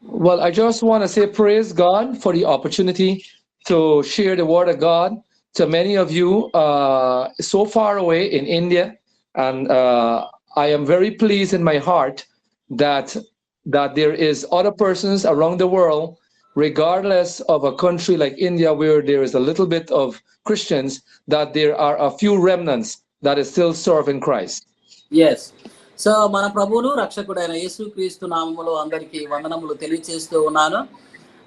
Well, I just want to say praise God for the opportunity to share the word of God to many of you so far away in India, and I am very pleased in my heart that there is other persons around the world, regardless of a country like India where there is a little bit of Christians, that there are a few remnants that is still serving Christ. Yes. So మన ప్రభువును రక్షకుడైన యేసుక్రీస్తు నామములో అందరికీ వందనములు తెలియచేస్తూ ఉన్నాను.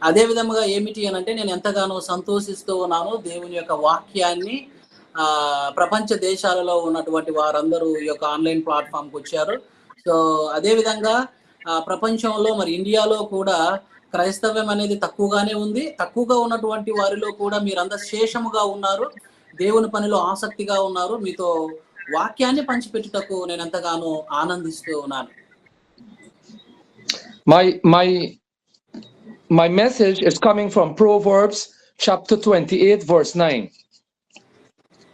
అదే విధముగా ఏమిటి అని అంటే నేను ఎంతగానో సంతోషిస్తూ ఉన్నాను దేవుని యొక్క వాక్యాన్ని ప్రపంచ దేశాలలో ఉన్నటువంటి వారందరూ ఈ యొక్క ఆన్లైన్ ప్లాట్ఫామ్కి వచ్చారు. సో అదేవిధంగా ప్రపంచంలో మరి ఇండియాలో కూడా క్రైస్తవ్యం అనేది తక్కువగానే ఉంది. తక్కువగా ఉన్నటువంటి వారిలో కూడా మీరందరూ శేషముగా ఉన్నారు, దేవుని పనిలో ఆసక్తిగా ఉన్నారు. మీతో వాక్యాన్ని పంచిపెట్టుటకు నేను ఎంతగానో ఆనందిస్తూ ఉన్నాను. My message is coming from Proverbs chapter 28 verse 9.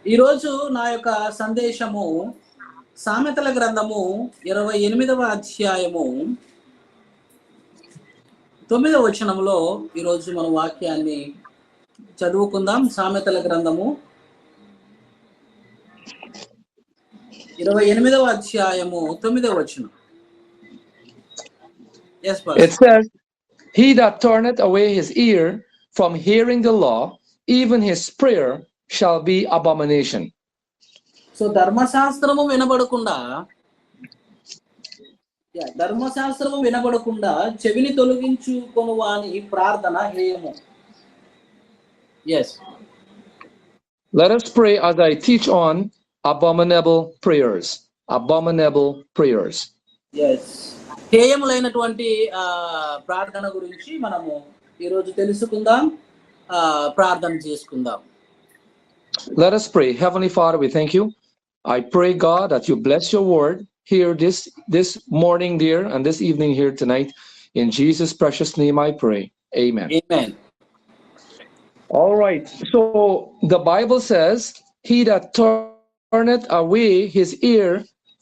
ఈ రోజు నా యొక్క సందేశము సామెతల గ్రంథము 28వ అధ్యాయము 9వ వచనంలో ఈ రోజు మన వాక్యాన్ని చదువుకుందాం. సామెతల గ్రంథము 28వ అధ్యాయము 9వ వచనం. Yes, it says, he that turneth away his ear from hearing the law, even his prayer shall be abomination. So ధర్మశాస్త్రము వినబడకుండా చెవిని తొలగించుకొను వాని ప్రార్థన హేయము. Yes. Let us pray as I teach on abominable prayers. Abominable prayers. Yes. హేయములైనటువంటి ప్రార్థన గురించి మనము ఈరోజు తెలుసుకుందాం, ప్రార్థన చేసుకుందాం. Let us pray. Heavenly Father, we thank you. I pray, God, that you bless your word here this morning, dear, and this evening here tonight. In Jesus' precious name I pray. Amen. Amen. All right. So the Bible says, he that turneth away his ear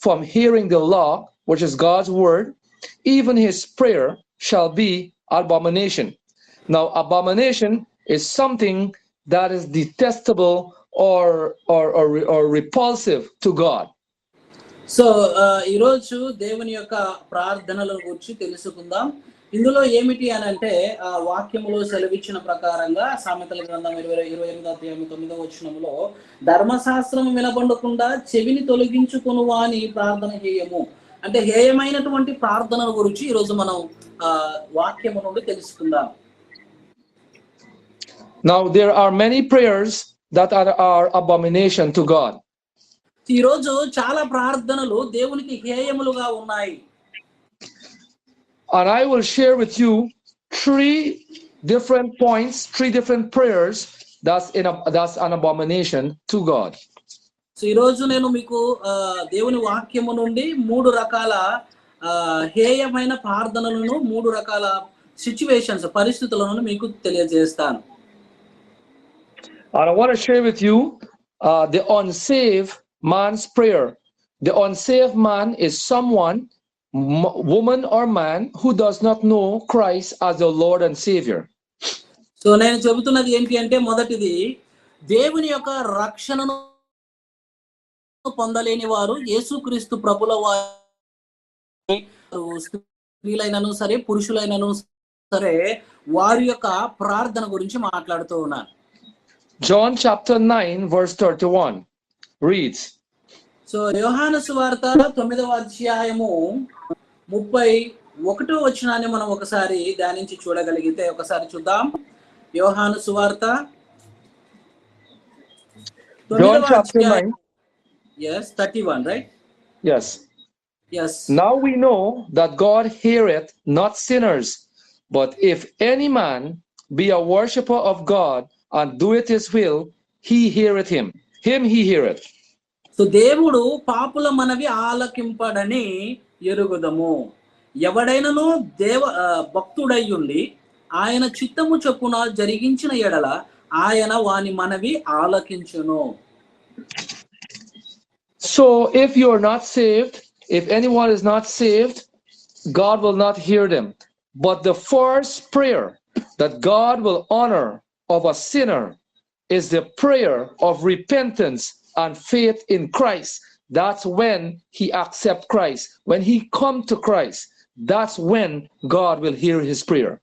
from hearing the law, which is God's word, even his prayer shall be abomination. Now, abomination is something that is detestable or repulsive to God. So ఈరోజు దేవుని యొక్క ప్రార్థనల గురించి తెలుసుకుందాం. ఇందులో ఏమిటి అని అంటే వాక్యములో సెలవిచ్చిన ప్రకారంగా సామెతల గ్రంథం 28వ అధ్యాయం 9వ వచనంలో ధర్మశాస్త్రం వినబడకుండా చెవిని తొలగించుకొను వాని ప్రార్థన హేయము అంటే హేయమైనటువంటి ప్రార్థనల గురించి ఈరోజు మనం వాక్యము నుండి తెలుసుకుందాం. Now there are many prayers that are abomination to God. ఈరోజు చాలా ప్రార్థనలు దేవునికి హేయములుగా ఉన్నాయి. And I will share with you three different points, three different prayers that's an abomination to God. So ఈరోజు నేను మీకు దేవుని వాక్యము నుండి 3 రకాల హేయమైన ప్రార్థనలను 3 రకాల సిచ్యువేషన్స్ పరిస్థితులను మీకు తెలియజేస్తాను. And I want to share with you the unsaved man's prayer. The unsaved man is someone, woman or man, who does not know Christ as the Lord and Savior. So నేను చెబుతున్నది ఏంటి అంటే మొదటిది దేవుని యొక్క రక్షణను పొందలేని వారు యేసుక్రీస్తు ప్రభుల వారు స్త్రీలైనను సరే పురుషులైనను సరే వారి యొక్క ప్రార్థన గురించి మాట్లాడుతూ ఉన్నారు. John chapter 9 verse 31 reads. So యోహాను సువార్త 9వ అధ్యాయము 31వ వచనాన్ని మనం ఒకసారి ధ్యానించి చూడగలిగితే ఒకసారి చూద్దాం. యోహాను సువార్త 9వ అధ్యాయం. Yes, 31, right? Yes. Yes. Now we know that God heareth not sinners, but if any man be a worshipper of God and doeth his will, he heareth him. Him he heareth. So దేవుడు పాపుల మనవి ఆలకింపడని ఎరుగుదము. ఎవడైనను భక్తుడయ్యుండి ఆయన చిత్తము చొప్పున జరిగించిన ఎడల ఆయన వాని మనవి ఆలకించును. So if you are not saved, if anyone is not saved, God will not hear them. But the first prayer that God will honor of a sinner is the prayer of repentance and faith in Christ. That's when he accept Christ. When he come to Christ, that's when God will hear his prayer.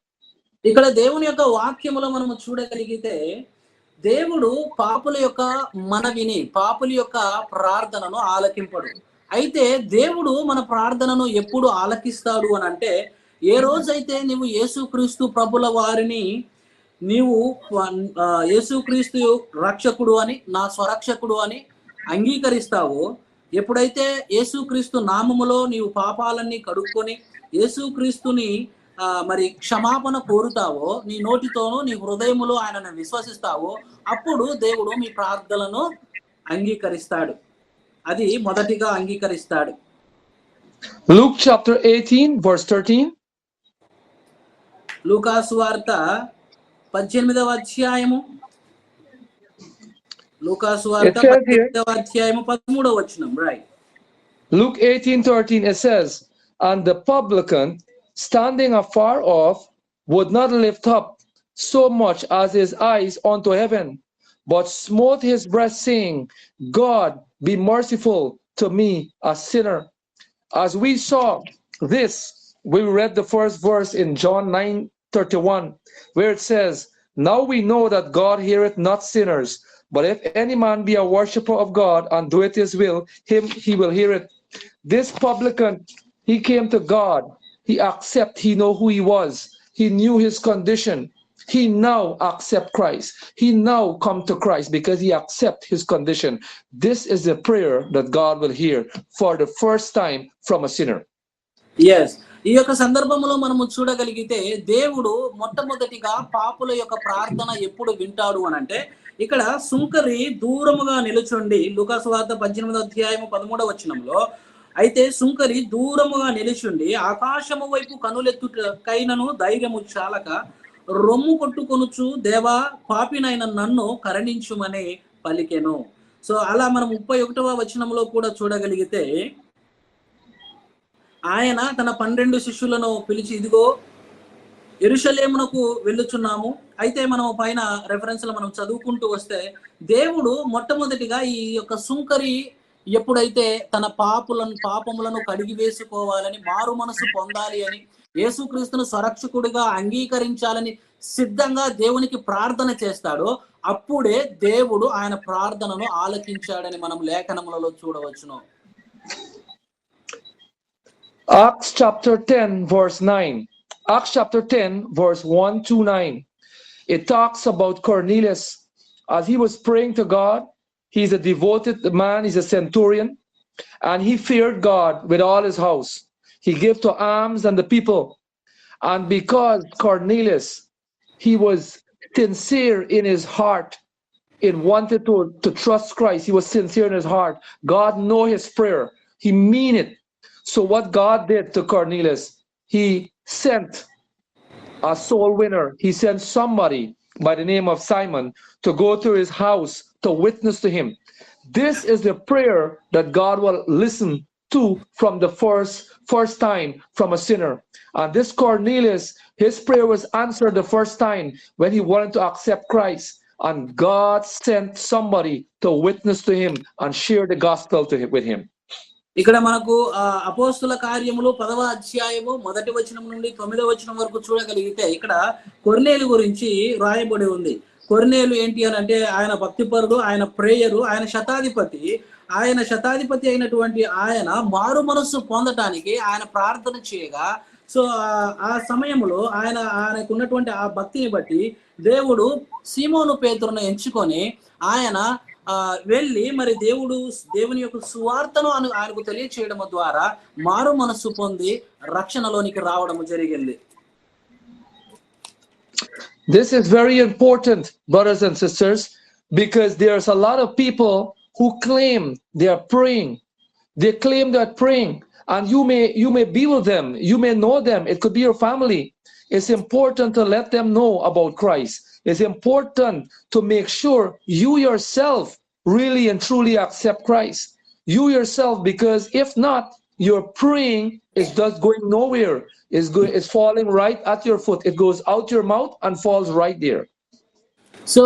ఇక్కడ దేవుని యొక్క వాక్యములో మనము చూడగలిగితే దేవుడు పాపుల యొక్క మనవిని, పాపుల యొక్క ప్రార్థనను ఆలకింపడు. అయితే దేవుడు మన ప్రార్థనను ఎప్పుడు ఆలకిస్తాడు అని అంటే, ఏ రోజైతే నీవు యేసుక్రీస్తు ప్రభుల వారిని నీవు యేసుక్రీస్తు రక్షకుడు అని, నా స్వరక్షకుడు అని అంగీకరిస్తావో, ఎప్పుడైతే యేసుక్రీస్తు నామములో నీవు పాపాలన్నీ కడుక్కొని యేసుక్రీస్తుని మరి క్షమాపణ కోరుతావో, నీ నోటితోనూ నీ హృదయములో ఆయనను విశ్వసిస్తావో, అప్పుడు దేవుడు మీ ప్రార్థనలను అంగీకరిస్తాడు. అది మొదటిగా అంగీకరిస్తాడు. Luke chapter 18 verse 13. లూకాసు వార్త 18వ అధ్యాయము. లూకాసు వార్త 18వ అధ్యాయము 13వ వచనం. Right. Luke 18:13 it says, and the publican standing afar off would not lift up so much as his eyes unto heaven, but smote his breast, saying, God, be merciful to me, a sinner. As we saw this, we read the first verse in John 9:31, where it says, now we know that God heareth not sinners, but if any man be a worshipper of God and doeth his will, him he will hear it. This publican, he came to God. He know who he was. He knew his condition. He now accept Christ. He now come to Christ because he accept his condition. This is the prayer that God will hear for the first time from a sinner. Yes. ఈ యొక్క సందర్భంలో మనము చూడగలిగితే దేవుడు మొట్టమొదటిగా పాపుల యొక్క ప్రార్థన ఎప్పుడు వింటాడు అని అంటే, ఇక్కడ సుంకరి దూరముగా నిలుచుండి, లూకాసు వార్త 18వ అధ్యాయము 13వ వచనంలో, అయితే సుంకరి దూరముగా నిలుచుండి ఆకాశము వైపు కనులెత్తుటకైనను ధైర్యము చాలక రొమ్ము కొట్టుకొనుచు, దేవా పాపినైన నన్ను కరుణించుమని పలికెను. సో అలా మనం 31వ వచనంలో కూడా చూడగలిగితే, ఆయన తన 12 శిష్యులను పిలిచి, ఇదిగో యెరూషలేమునకు వెళ్ళుచున్నాము. అయితే మనం పైన రెఫరెన్స్ లో మనం చదువుకుంటూ వస్తే, దేవుడు మొట్టమొదటిగా ఈ యొక్క సుంకరి ఎప్పుడైతే తన పాపములను కడిగి వేసుకోవాలని, మారు మనసు పొందాలి అని, యేసుక్రీస్తును స్వరక్షకుడిగా అంగీకరించాలని సిద్ధంగా దేవునికి ప్రార్థన చేస్తాడో, అప్పుడే దేవుడు ఆయన ప్రార్థనను ఆలకించాడని మనం లేఖనములలో చూడవచ్చును. Acts chapter 10 verse 9. Acts chapter 10 verse 1 to 9. It talks about Cornelius as he was praying to God. He's a devoted man, he's a centurion, and he feared God with all his house. He gave to alms and the people. And because Cornelius, he was sincere in his heart, in wanted to trust Christ, he was sincere in his heart. God know his prayer. He mean it. So what God did to Cornelius, he sent a soul winner. He sent somebody by the name of Simon to go to his house to witness to him. This is the prayer that God will listen to from the first time from a sinner. And this Cornelius, his prayer was answered the first time when he wanted to accept Christ. And God sent somebody to witness to him and share the gospel with him. ఇక్కడ మనకు అపోస్తుల కార్యములు 10వ అధ్యాయము 1వ వచనం నుండి 9వ వచనం వరకు చూడగలిగితే, ఇక్కడ కొర్నేలు గురించి రాయబడి ఉంది. కొర్నేలు ఏంటి అని అంటే, ఆయన భక్తిపరుడు, ఆయన ప్రేయరు, ఆయన శతాధిపతి అయినటువంటి ఆయన మారు మనస్సు పొందటానికి ఆయన ప్రార్థన చేయగా, సో ఆ సమయంలో ఆయనకు ఉన్నటువంటి ఆ భక్తిని బట్టి దేవుడు సీమోను పేతురును ఎంచుకొని ఆయన వెళ్ళి మరి దేవుని యొక్క సువార్తను ఆయనకు తెలియచేయడం ద్వారా మారు మనస్సు పొంది రక్షణలోనికి రావడం జరిగింది. This is very important, brothers and sisters, because there's a lot of people who claim they are praying. They claim they are praying, and you may be with them, you may know them, it could be your family. It's important to let them know about Christ. It's important to make sure you yourself really and truly accept Christ. You yourself, because if not, your praying is just going nowhere. It's falling right at your foot. It goes out your mouth and falls right there. So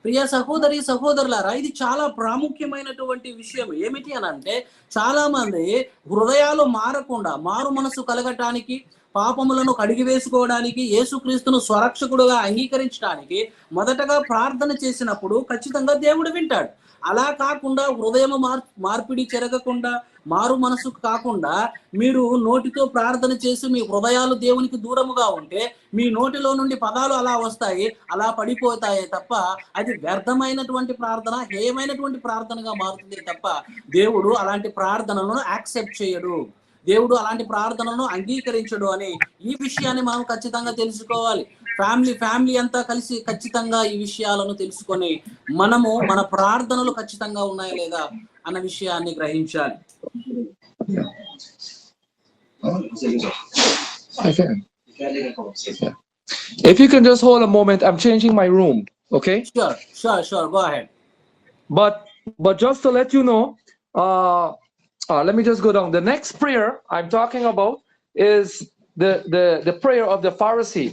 ప్రియ సహోదరి సహోదరులారా, ఇది చాలా ప్రాముఖ్యమైనటువంటి విషయం. ఏమిటి అని అంటే, చాలా మంది హృదయాలు మారకుండా, మారు మనసు కలగటానికి, పాపములను కడిగి వేసుకోవడానికి, యేసుక్రీస్తును స్వరక్షకుడుగా అంగీకరించడానికి మొదటగా ప్రార్థన చేసినప్పుడు ఖచ్చితంగా దేవుడు వింటాడు. అలా కాకుండా హృదయం మార్పిడి చెరగకుండా, మారు మనసు కాకుండా మీరు నోటితో ప్రార్థన చేసి మీ హృదయాలు దేవునికి దూరముగా ఉంటే మీ నోటిలో నుండి పదాలు అలా వస్తాయి, అలా పడిపోతాయి తప్ప అది వ్యర్థమైనటువంటి ప్రార్థన, హేయమైనటువంటి ప్రార్థనగా మారుతుంది తప్ప దేవుడు అలాంటి ప్రార్థనలను యాక్సెప్ట్ చేయడు, దేవుడు అలాంటి ప్రార్థనలను అంగీకరించడు అని ఈ విషయాన్ని మనం ఖచ్చితంగా తెలుసుకోవాలి. ఫ్యామిలీ అంతా కలిసి ఖచ్చితంగా ఈ విషయాలను తెలుసుకొని మనము మన ప్రార్థనలు ఖచ్చితంగా ఉన్నాయా లేదా అన్న విషయాన్ని గ్రహించాలి. If you can just hold a moment, I'm changing my room, okay? Sure, go ahead. But just to let you know, let me just go down. The next prayer I'm talking about is the prayer of the Pharisee.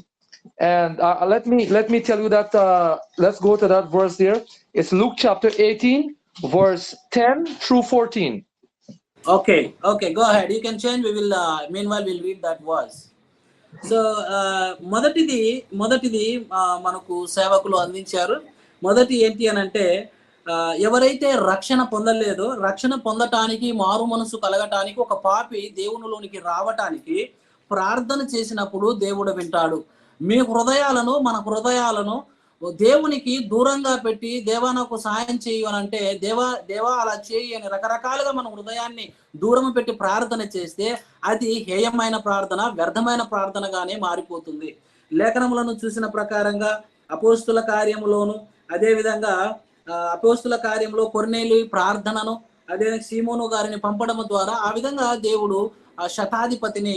And let me tell you that let's go to that verse there. It's Luke chapter 18 verse 10 through 14. Okay, go ahead, you can change. We will meanwhile we'll read that verse. So మొదటిది మనకు సేవకులు అందించారు. మొదటి ఏంటి అని అంటే, ఎవరైతే రక్షణ పొందలేదో, రక్షణ పొందటానికి, మారు మనసు కలగటానికి, ఒక పాపి దేవునిలోనికి రావటానికి ప్రార్థన చేసినప్పుడు దేవుడు వింటాడు. మీ హృదయాలను, మన హృదయాలను దేవునికి దూరంగా పెట్టి, దేవా నాకు సహాయం చేయు అని అంటే, దేవా అలా చేయి అని రకరకాలుగా మన హృదయాన్ని దూరం పెట్టి ప్రార్థన చేస్తే అది హేయమైన ప్రార్థన, వ్యర్థమైన ప్రార్థనగానే మారిపోతుంది. లేఖనములను చూసిన ప్రకారంగా అపోస్తుల కార్యములోను, అదేవిధంగా అపోస్తుల కార్యంలో కొర్నేలి ప్రార్థనను, అదే సీమోను గారిని పంపడం ద్వారా ఆ విధంగా దేవుడు ఆ శతాధిపతిని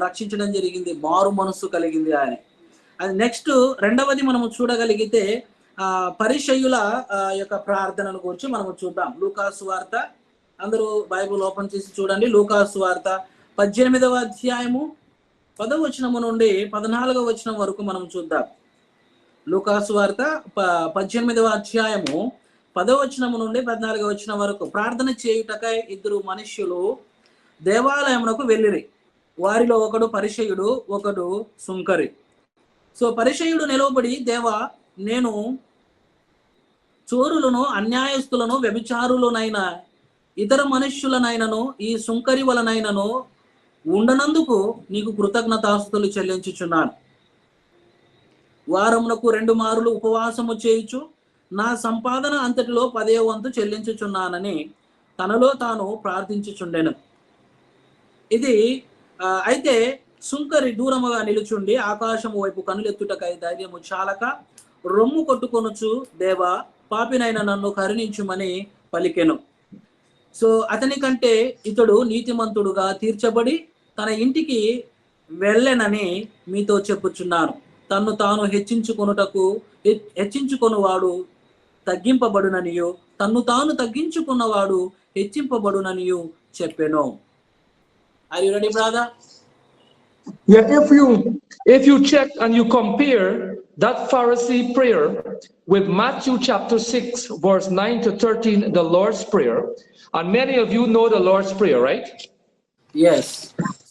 రక్షించడం జరిగింది, మారు మనస్సు కలిగింది ఆయన. అది నెక్స్ట్ రెండవది మనము చూడగలిగితే పరిసయ్యుల యొక్క ప్రార్థనను గురించి మనము చూద్దాం. లూకాసు వార్త, అందరూ బైబిల్ ఓపెన్ చేసి చూడండి. లూకాసు వార్త 18వ అధ్యాయము 10వ వచనము నుండి 14వ వచనం వరకు మనం చూద్దాం. లూకాసు వార్త 18వ అధ్యాయము 10వ వచనము నుండి 14వ వచనం వరకు. ప్రార్థన చేయుటకై ఇద్దరు మనుష్యులు దేవాలయమునకు వెళ్ళిరి. వారిలో ఒకడు పరిసయ్యుడు, ఒకడు సుంకరి. సో పరిసయ్యుడు నిలవబడి, దేవా, నేను చోరులను, అన్యాయస్తులను, వ్యభిచారులనైన ఇతర మనుష్యులనైనను ఈ సుంకరి వలనైనను ఉండనందుకు నీకు కృతజ్ఞతాస్తుతులు చెల్లించుచున్నాను. వారమునకు 2 మారులు ఉపవాసము చేయుచు నా సంపాదన అంతటిలో 10వ వంతు చెల్లించుచున్నానని తనలో తాను ప్రార్థించుచుండెను. ఇది అయితే సుంకరి దూరముగా నిలుచుండి ఆకాశము వైపు కనులెత్తుటకై ధైర్యము చాలక రొమ్ము కొట్టుకొనుచు, దేవా, పాపినైన నన్ను కరుణించుమని పలికెను. సో అతని కంటే ఇతడు నీతిమంతుడుగా తీర్చబడి తన ఇంటికి వెళ్ళెనని మీతో చెప్పుచున్నాను. తన్ను తాను హెచ్చించుకొనువాడు తగ్గింపబడుననియు, తన్ను తాను తగ్గించుకున్నవాడు హెచ్చింపబడుననియు చెప్పెను. Are you ready, brother? Yeah, if you check and you compare that Pharisee prayer with Matthew chapter 6 verse 9 to 13, the Lord's Prayer, and many of you know the Lord's Prayer, right? Yes.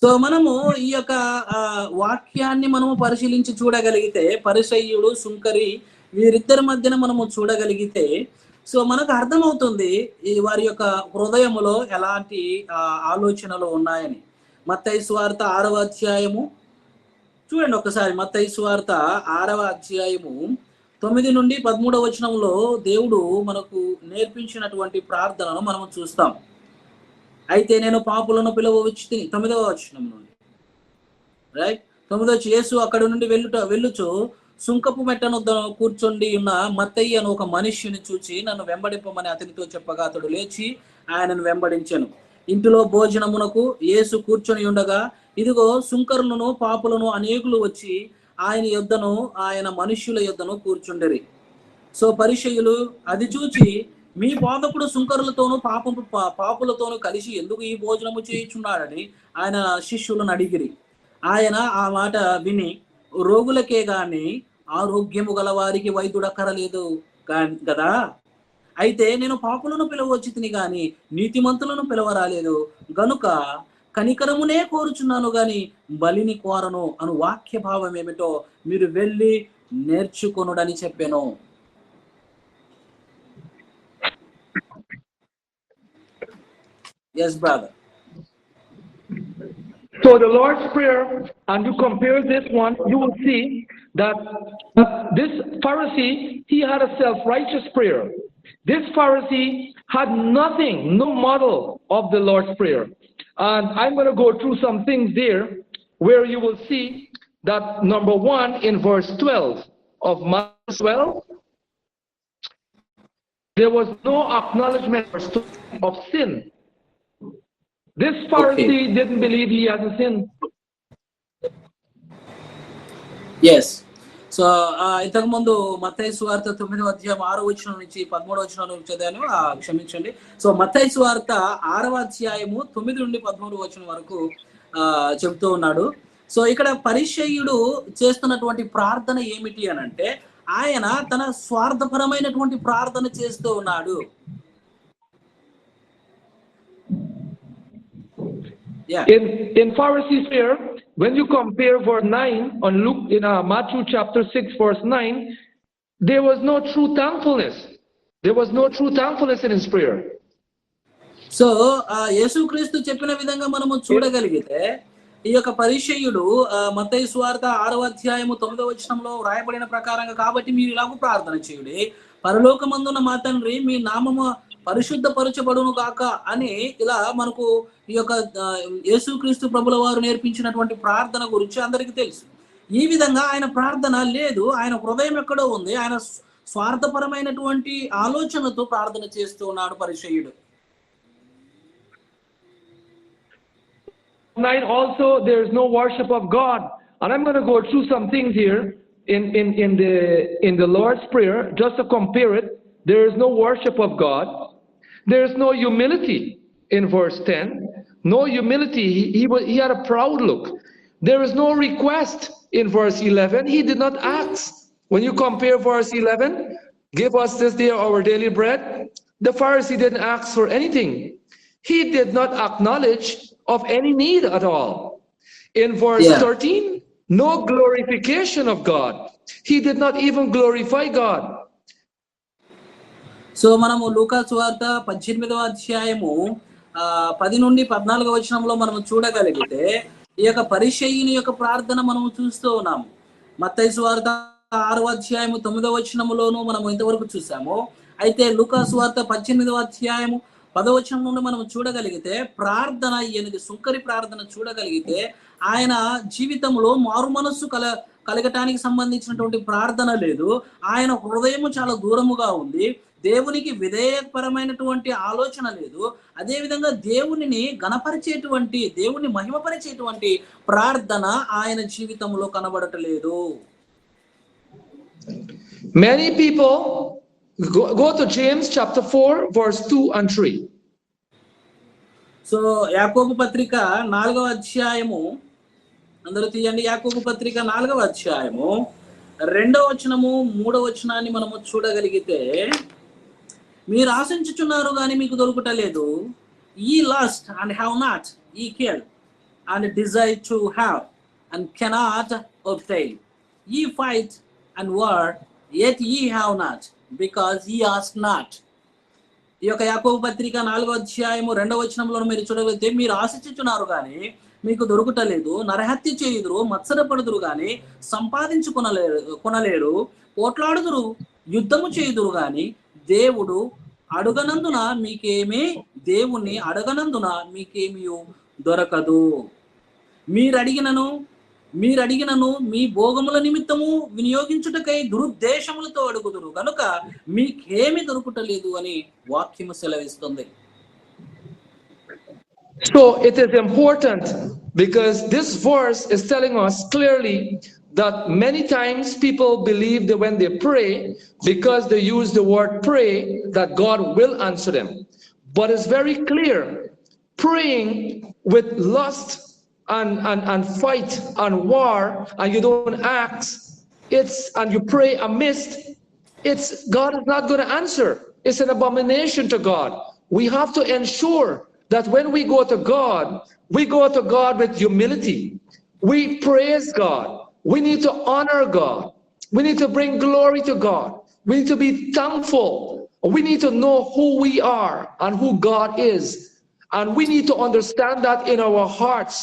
So మనము ఈ యొక్క వాక్యాన్ని మనము పరిశీలించి చూడగలిగితే, పరిసయ్యుడు, సుంకరి వీరిద్దరి మధ్యన మనము చూడగలిగితే సో మనకు అర్థమవుతుంది ఈ వారి యొక్క హృదయములో ఎలాంటి ఆలోచనలు ఉన్నాయని. మత్తయి సువార్త 6వ అధ్యాయము చూడండి ఒకసారి. మత్తయి సువార్త 6వ అధ్యాయము 9 నుండి 13వ వచనంలో దేవుడు మనకు నేర్పించినటువంటి ప్రార్థనను మనం చూస్తాం. అయితే నేను పాపులను పిలువవచ్చి 9వ వచనం నుండి, రైట్, 9వ యేసు అక్కడి నుండి వెళ్ళుచు సుంకపు మెట్టనొద్ద కూర్చొని ఉన్న మత్తయి అను ఒక మనుష్యుని చూచి నన్ను వెంబడింపమని అతనితో చెప్పగా అతడు లేచి ఆయనను వెంబడించెను. ఇంటిలో భోజనమునకు యేసు కూర్చొని ఉండగా ఇదిగో సుంకరులను, పాపులను అనేకులు వచ్చి ఆయన యొద్దను, ఆయన మనుష్యుల యొద్దను కూర్చుండెరి. సో పరిసయ్యులు అది చూచి మీ బోధకుడు సుంకరులతోనూ పాపులతోనూ కలిసి ఎందుకు ఈ భోజనము చేయుచున్నాడని ఆయన శిష్యులను అడిగిరి. ఆయన ఆ మాట విని, రోగులకే గాని ఆరోగ్యము గల వారికి వైద్యుడక్కరలేదు కదా, అయితే నేను పాపులను పిలవచ్చి తిని గాని నీతిమంతులను పిలవరాలేదు, గనుక కనికరమునే కోరుచున్నాను గాని బలిని కోరను అను వాక్య భావం ఏమిటో మీరు వెళ్ళి నేర్చుకొనుడని చెప్పాను. Yes, brother. So the Lord's Prayer, and you compare this one, you will see that this Pharisee, he had a self-righteous prayer. This Pharisee had nothing, no model of the Lord's Prayer. And I'm going to go through some things there where you will see that number 1 in verse 12 of Matthew 12, there was no acknowledgement of sin. This Pharisee didn't believe he had a sin. Yes. So ఇంతకు ముందు మత్తయి సువార్త 9వ అధ్యాయం 6వ వచనం నుంచి 13వ వచనం వరకు చదివాను, క్షమించండి. సో మత్తయి సువార్త 6వ అధ్యాయము 9 నుండి 13వ వచనం వరకు చెబుతూ ఉన్నాడు. సో ఇక్కడ పరిసయ్యుడు చేస్తున్నటువంటి ప్రార్థన ఏమిటి అని అంటే, ఆయన తన స్వార్థపరమైనటువంటి ప్రార్థన చేస్తూ ఉన్నాడు. In Pharisees prayer, when you compare verse 9 on Luke in Matthew chapter 6 verse 9, there was no true thankfulness. There was no true thankfulness in his prayer. So యేసుక్రీస్తు చెప్పిన విధంగా మనము చూడగలిగితే ఈ యొక్క పరిసయ్యుడు మత్తయి సువార్త 6వ అధ్యాయము 9వ వచనంలో వ్రాయబడిన ప్రకారంగా, కాబట్టి మీరు ఇలాగూ ప్రార్థన చేయుడి, పరలోకమందున్న మా తండ్రి మీ నామము పరిశుద్ధపరచబడును గాక అని ఇలా మనకు ఈ యొక్క యేసుక్రీస్తు ప్రభుల వారు నేర్పించినటువంటి ప్రార్థన గురించి అందరికీ తెలుసు. ఈ విధంగా ఆయన ప్రార్థన లేదు, ఆయన హృదయం ఎక్కడో ఉంది, ఆయన స్వార్థపరమైనటువంటి ఆలోచనతో ప్రార్థన చేస్తూ ఉన్నాడు పరిసయ్యుడు. Tonight also there is no worship of God, and I'm going to go through some things here in the Lord's Prayer just to compare it. There is no worship of God. There is no humility in verse 10. No humility. He had a proud look. There is no request in verse 11. He did not ask. When you compare verse 11, give us this day our daily bread, the Pharisee didn't ask for anything. He did not acknowledge of any need at all. In verse 13, no glorification of God. He did not even glorify God. So మనము లూకా సువార్త 18వ అధ్యాయము 10 నుండి 14వ వచనంలో మనము చూడగలిగితే ఈ యొక్క పరిసయ్యుని యొక్క ప్రార్థన మనము చూస్తూ ఉన్నాము. మత్తయి సువార్త 6వ అధ్యాయము 9వ వచనములోను మనము ఇంతవరకు చూసాము. అయితే లూకా సువార్త 18వ అధ్యాయము 10వ వచనం నుండి మనం చూడగలిగితే ప్రార్థన, ఈయనకి సుంకరి ప్రార్థన చూడగలిగితే ఆయన జీవితంలో మారు మనస్సు కలగటానికి సంబంధించినటువంటి ప్రార్థన లేదు. ఆయన హృదయము చాలా దూరముగా ఉంది, దేవునికి విధేయపరమైనటువంటి ఆలోచన లేదు. అదే విధంగా దేవునిని గణపరిచేటువంటి, దేవుని మహిమపరిచేటువంటి ప్రార్థన ఆయన జీవితంలో కనబడటలేదు. Many people go to James chapter 4 verse 2 and 3. So యాకోబు పత్రిక 4వ అధ్యాయము, అందరూ తీయండి, యాకోబు పత్రిక 4వ అధ్యాయము 2వ వచనము 3వ వచనాన్ని మనము చూడగలిగితే, మీరు ఆశించుచున్నారు కానీ మీకు దొరుకుటలేదు, ye lust and have not, ye kill and desire to have and cannot obtain, ye fight and war, yet ye have not, because ye ask not. ఈ యొక్క యాకోబు పత్రిక 4వ అధ్యాయము 2వ వచనంలో మీరు చూడగలిగితే, మీరు ఆశించుచున్నారు కానీ మీకు దొరుకుటలేదు, నరహత్య చేయుదురు, మత్సరపడుదురు కానీ కొనలేరు, పోట్లాడుదురు, యుద్ధము చేయుదురు కానీ దేవుడు అడుగనందున మీకేమీ, దేవుణ్ణి అడగనందున మీకేమీ దొరకదు. మీరడిగినను మీ భోగముల నిమిత్తము వినియోగించుటకై దురుద్దేశములతో అడుగుదురు, కనుక మీకేమి దొరుకుటలేదు అని వాక్యము సెలవిస్తుంది. So it is important because this verse is telling us clearly that many times people believe that when they pray, because they use the word pray, that God will answer them. But it's very clear, praying with lust and fight and war, and you don't ask, and you pray amiss, God is not going to answer. It's an abomination to God. We have to ensure that when we go to God with humility. We praise God. We need to honor God. We need to bring glory to God. We need to be thankful. We need to know who we are and who God is. And we need to understand that in our hearts,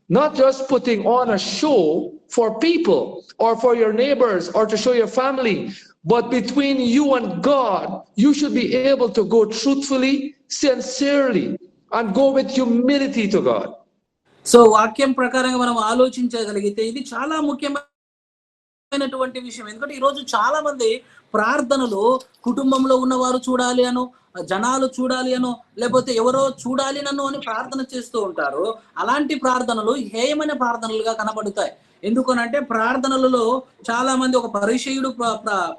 not just putting on a show for people or for your neighbors or to show your family, but between you and God, you should be able to go truthfully, sincerely, and go with humility to God. So వాక్యం ప్రకారంగా మనం ఆలోచించగలిగితే ఇది చాలా ముఖ్యమైనటువంటి విషయం. ఎందుకంటే ఈరోజు చాలా మంది ప్రార్థనలు కుటుంబంలో ఉన్నవారు చూడాలి అను, జనాలు చూడాలి అను, లేకపోతే ఎవరో చూడాలి నన్ను అని ప్రార్థన చేస్తూ ఉంటారు. అలాంటి ప్రార్థనలు హేయమైన ప్రార్థనలుగా కనబడతాయి. ఎందుకనంటే ప్రార్థనలలో చాలా మంది ఒక పరిచయుడు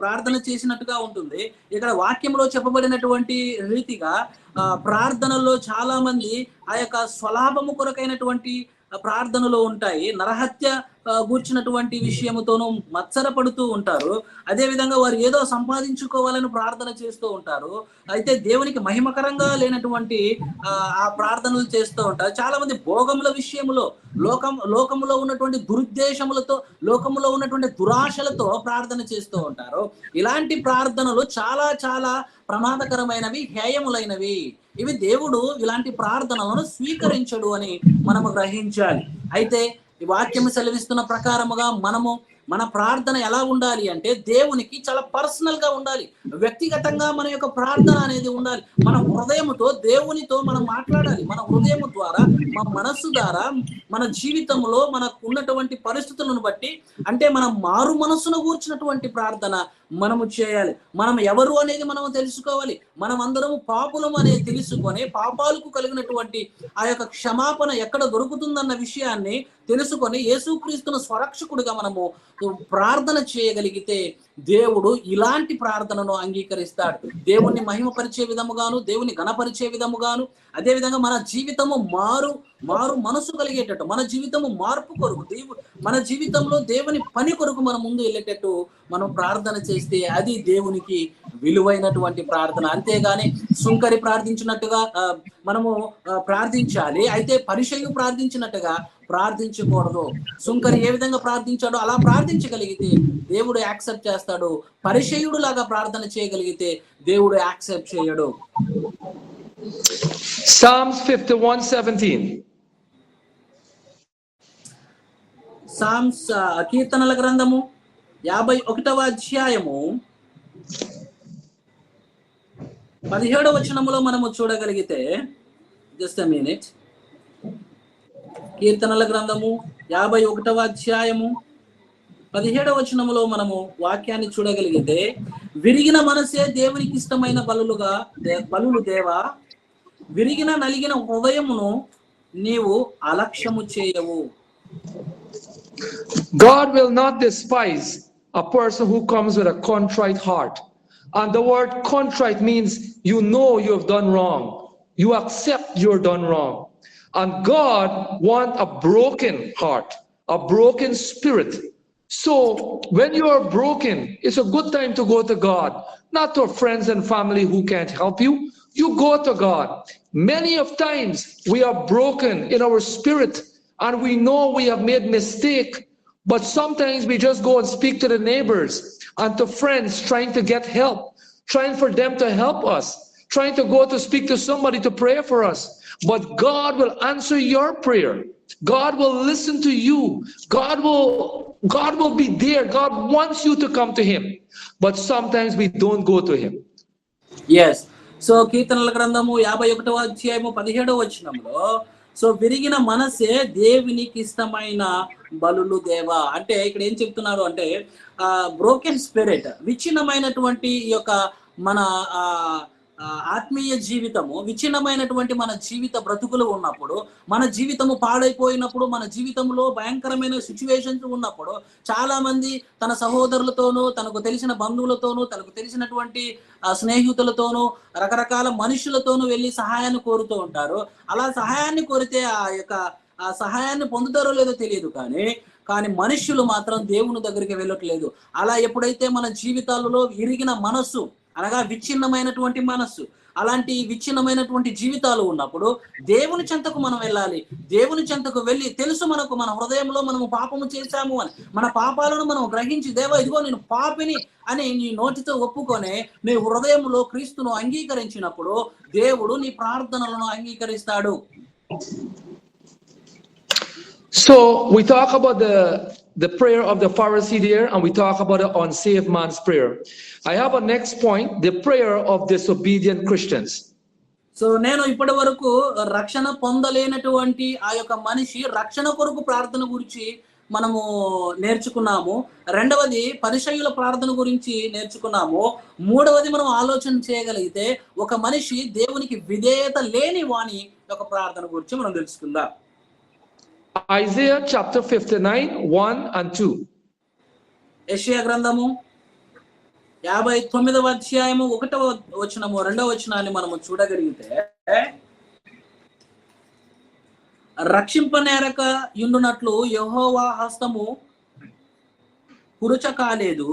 ప్రార్థన చేసినట్టుగా ఉంటుంది. ఇక్కడ వాక్యంలో చెప్పబడినటువంటి రీతిగా ప్రార్థనల్లో చాలా మంది ఆ యొక్క స్వలాభము కొరకైనటువంటి ప్రార్థనలు ఉంటాయి. నరహత్య గూర్చినటువంటి విషయముతోనూ మత్సరపడుతూ ఉంటారు. అదే విధంగా వారు ఏదో సంపాదించుకోవాలని ప్రార్థన చేస్తూ ఉంటారు. అయితే దేవునికి మహిమకరంగా లేనటువంటి ఆ ప్రార్థనలు చేస్తూ ఉంటారు. చాలా మంది భోగముల విషయంలో లోకములో ఉన్నటువంటి దురుద్దేశములతో, లోకములో ఉన్నటువంటి దురాశలతో ప్రార్థన చేస్తూ ఉంటారు. ఇలాంటి ప్రార్థనలు చాలా చాలా ప్రమాదకరమైనవి, హేయములైనవి. ఇవి దేవుడు ఇలాంటి ప్రార్థనలను స్వీకరించడు అని మనము గ్రహించాలి. అయితే ఈ వాక్యం సెలవిస్తున్న ప్రకారముగా మన ప్రార్థన ఎలా ఉండాలి అంటే దేవునికి చాలా పర్సనల్ గా ఉండాలి. వ్యక్తిగతంగా మన యొక్క ప్రార్థన అనేది ఉండాలి. మన హృదయముతో దేవునితో మనం మాట్లాడాలి. మన హృదయము ద్వారా, మన మనస్సు ద్వారా, మన జీవితంలో మనకు ఉన్నటువంటి పరిస్థితులను బట్టి, అంటే మనం మారు మనస్సును కూర్చున్నటువంటి ప్రార్థన మనము చేయాలి. మనం ఎవరు అనేది మనము తెలుసుకోవాలి. మనం అందరము పాపులం అనేది తెలుసుకొని పాపాలకు కలిగినటువంటి ఆ యొక్క క్షమాపణ ఎక్కడ దొరుకుతుందన్న విషయాన్ని తెలుసుకొని యేసుక్రీస్తును స్వరక్షకుడిగా మనము ప్రార్థన చేయగలిగితే దేవుడు ఇలాంటి ప్రార్థనను అంగీకరిస్తాడు. దేవుణ్ణి మహిమపరిచే విధముగాను, దేవుని ఘనపరిచే విధముగాను, అదే విధంగా మన జీవితము మారు మనసు కలిగేటట్టు, మన జీవితము మార్పు కొరకు, మన జీవితంలో దేవుని పని కొరకు మనం ముందు వెళ్ళేటట్టు మనం ప్రార్థన చేస్తే అది దేవునికి విలువైనటువంటి ప్రార్థన. అంతేగాని సుంకరి ప్రార్థించినట్టుగా మనము ప్రార్థించాలి. అయితే పరిచయు ప్రార్థించినట్టుగా ప్రార్థించకూడదు. సుంకరి ఏ విధంగా ప్రార్థించాడో అలా ప్రార్థించగలిగితే దేవుడు యాక్సెప్ట్ చేస్తాడు. పరిచయుడు లాగా ప్రార్థన చేయగలిగితే దేవుడు యాక్సెప్ట్ చేయడు. Psalms 51:17. సామ్స్ కీర్తనల గ్రంథము 51వ అధ్యాయము 17వ వచనములో మనము చూడగలిగితే, జస్ట్ ఎ మినిట్. కీర్తనల గ్రంథము 51వ అధ్యాయము 17వ వచనములో మనము వాక్యాన్ని చూడగలిగితే, విరిగిన మనసే దేవునికి ఇష్టమైన బలులు దేవా, విరిగిన నలిగిన హృదయమును నీవు అలక్ష్యము చేయవు. God will not despise a person who comes with a contrite heart. And the word contrite means you know you have done wrong. You accept you're done wrong. And God wants a broken heart, a broken spirit. So when you are broken, it's a good time to go to God, not to friends and family who can't help you. You go to God. Many of times we are broken in our spirit and we know we have made mistake, but sometimes we just go and speak to the neighbors and to friends trying to get help, trying for them to help us, trying to go to speak to somebody to pray for us. But God will answer your prayer. God will listen to you. God will be there. God wants you to come to him. But sometimes we don't go to him. Yes. So కీర్తనల గ్రంథము 51వ అధ్యాయము 17వ వచనంలో, so విరిగిన మనసే దేవునికి ఇష్టమైన బలులు దేవా అంటే ఇక్కడ ఏం చెప్తున్నారు అంటే, బ్రోకెన్ స్పిరిట్, విచ్ఛిన్నమైనటువంటి ఈ యొక్క మన ఆత్మీయ జీవితము, విచ్ఛిన్నమైనటువంటి మన జీవిత బ్రతుకులు ఉన్నప్పుడు, మన జీవితము పాడైపోయినప్పుడు, మన జీవితంలో భయంకరమైన సిచ్యువేషన్స్ ఉన్నప్పుడు చాలా మంది తన సహోదరులతోనూ, తనకు తెలిసిన బంధువులతోనూ, తనకు తెలిసినటువంటి స్నేహితులతోనూ, రకరకాల మనుషులతోనూ వెళ్ళి సహాయాన్ని కోరుతూ ఉంటారు. అలా సహాయాన్ని కోరితే ఆ సహాయాన్ని పొందుతారో లేదో తెలియదు, కానీ మనుష్యులు మాత్రం దేవుని దగ్గరికి వెళ్ళట్లేదు. అలా ఎప్పుడైతే మన జీవితాలలో ఇరిగిన మనస్సు, అనగా విచ్ఛిన్నమైనటువంటి మనస్సు, అలాంటి విచ్ఛిన్నమైనటువంటి జీవితాలు ఉన్నప్పుడు దేవుని చెంతకు మనం వెళ్ళాలి. దేవుని చెంతకు వెళ్ళి, తెలుసు మనకు మన హృదయంలో మనము పాపము చేశాము అని, మన పాపాలను మనం గ్రహించి, దేవా ఇదిగో నేను పాపిని అని నీ నోటితో ఒప్పుకొని నీ హృదయంలో క్రీస్తును అంగీకరించినప్పుడు దేవుడు నీ ప్రార్థనలను అంగీకరిస్తాడు. So we talk about the prayer of the Pharisee there, and we talk about the unsaved man's prayer. I have a next point, the prayer of disobedient Christians. So నేను ఇప్పటి వరకు రక్షణ పొందలేనటువంటి ఆ యొక్క మనిషి రక్షణ కొరకు ప్రార్థన గురించి మనము నేర్చుకున్నాము. రెండవది పరిసయ్యుల ప్రార్థన గురించి నేర్చుకున్నాము. మూడవది మనం ఆలోచన చేయగలిగితే ఒక మనిషి దేవునికి విధేయత లేని వాని యొక్క ప్రార్థన గురించి మనం తెలుసుకుందాం. Isaiah chapter 59, 1 and 2. యెషయా గ్రంథము 59వ అధ్యాయము 1వ వచనము 2వ వచనాన్ని మనము చూడగలిగితే, రక్షింపనేరక యుండునట్లు యెహోవా హస్తము కురుచ కాలేదు,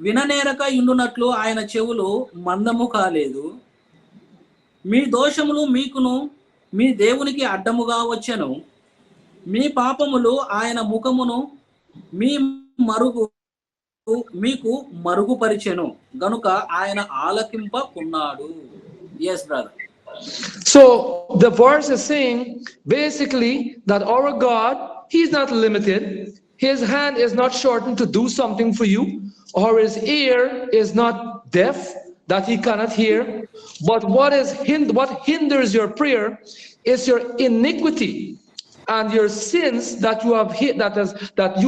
విననేరక యుండునట్లు ఆయన చెవులు మందము కాలేదు. మీ దోషములు మీకును మీ దేవునికి అడ్డముగా వచ్చెను, మీ పాపములు ఆయన ముఖమును మీకు మరుగుపరిచెను గనుక ఆయన ఆలకింపకున్నాడు. Yes, brother. So the verse is saying basically that our God, he's not limited. His hand is not shortened to do something for you, or his ear is not deaf that he cannot hear. But what hinders your prayer is your iniquity and your sins that you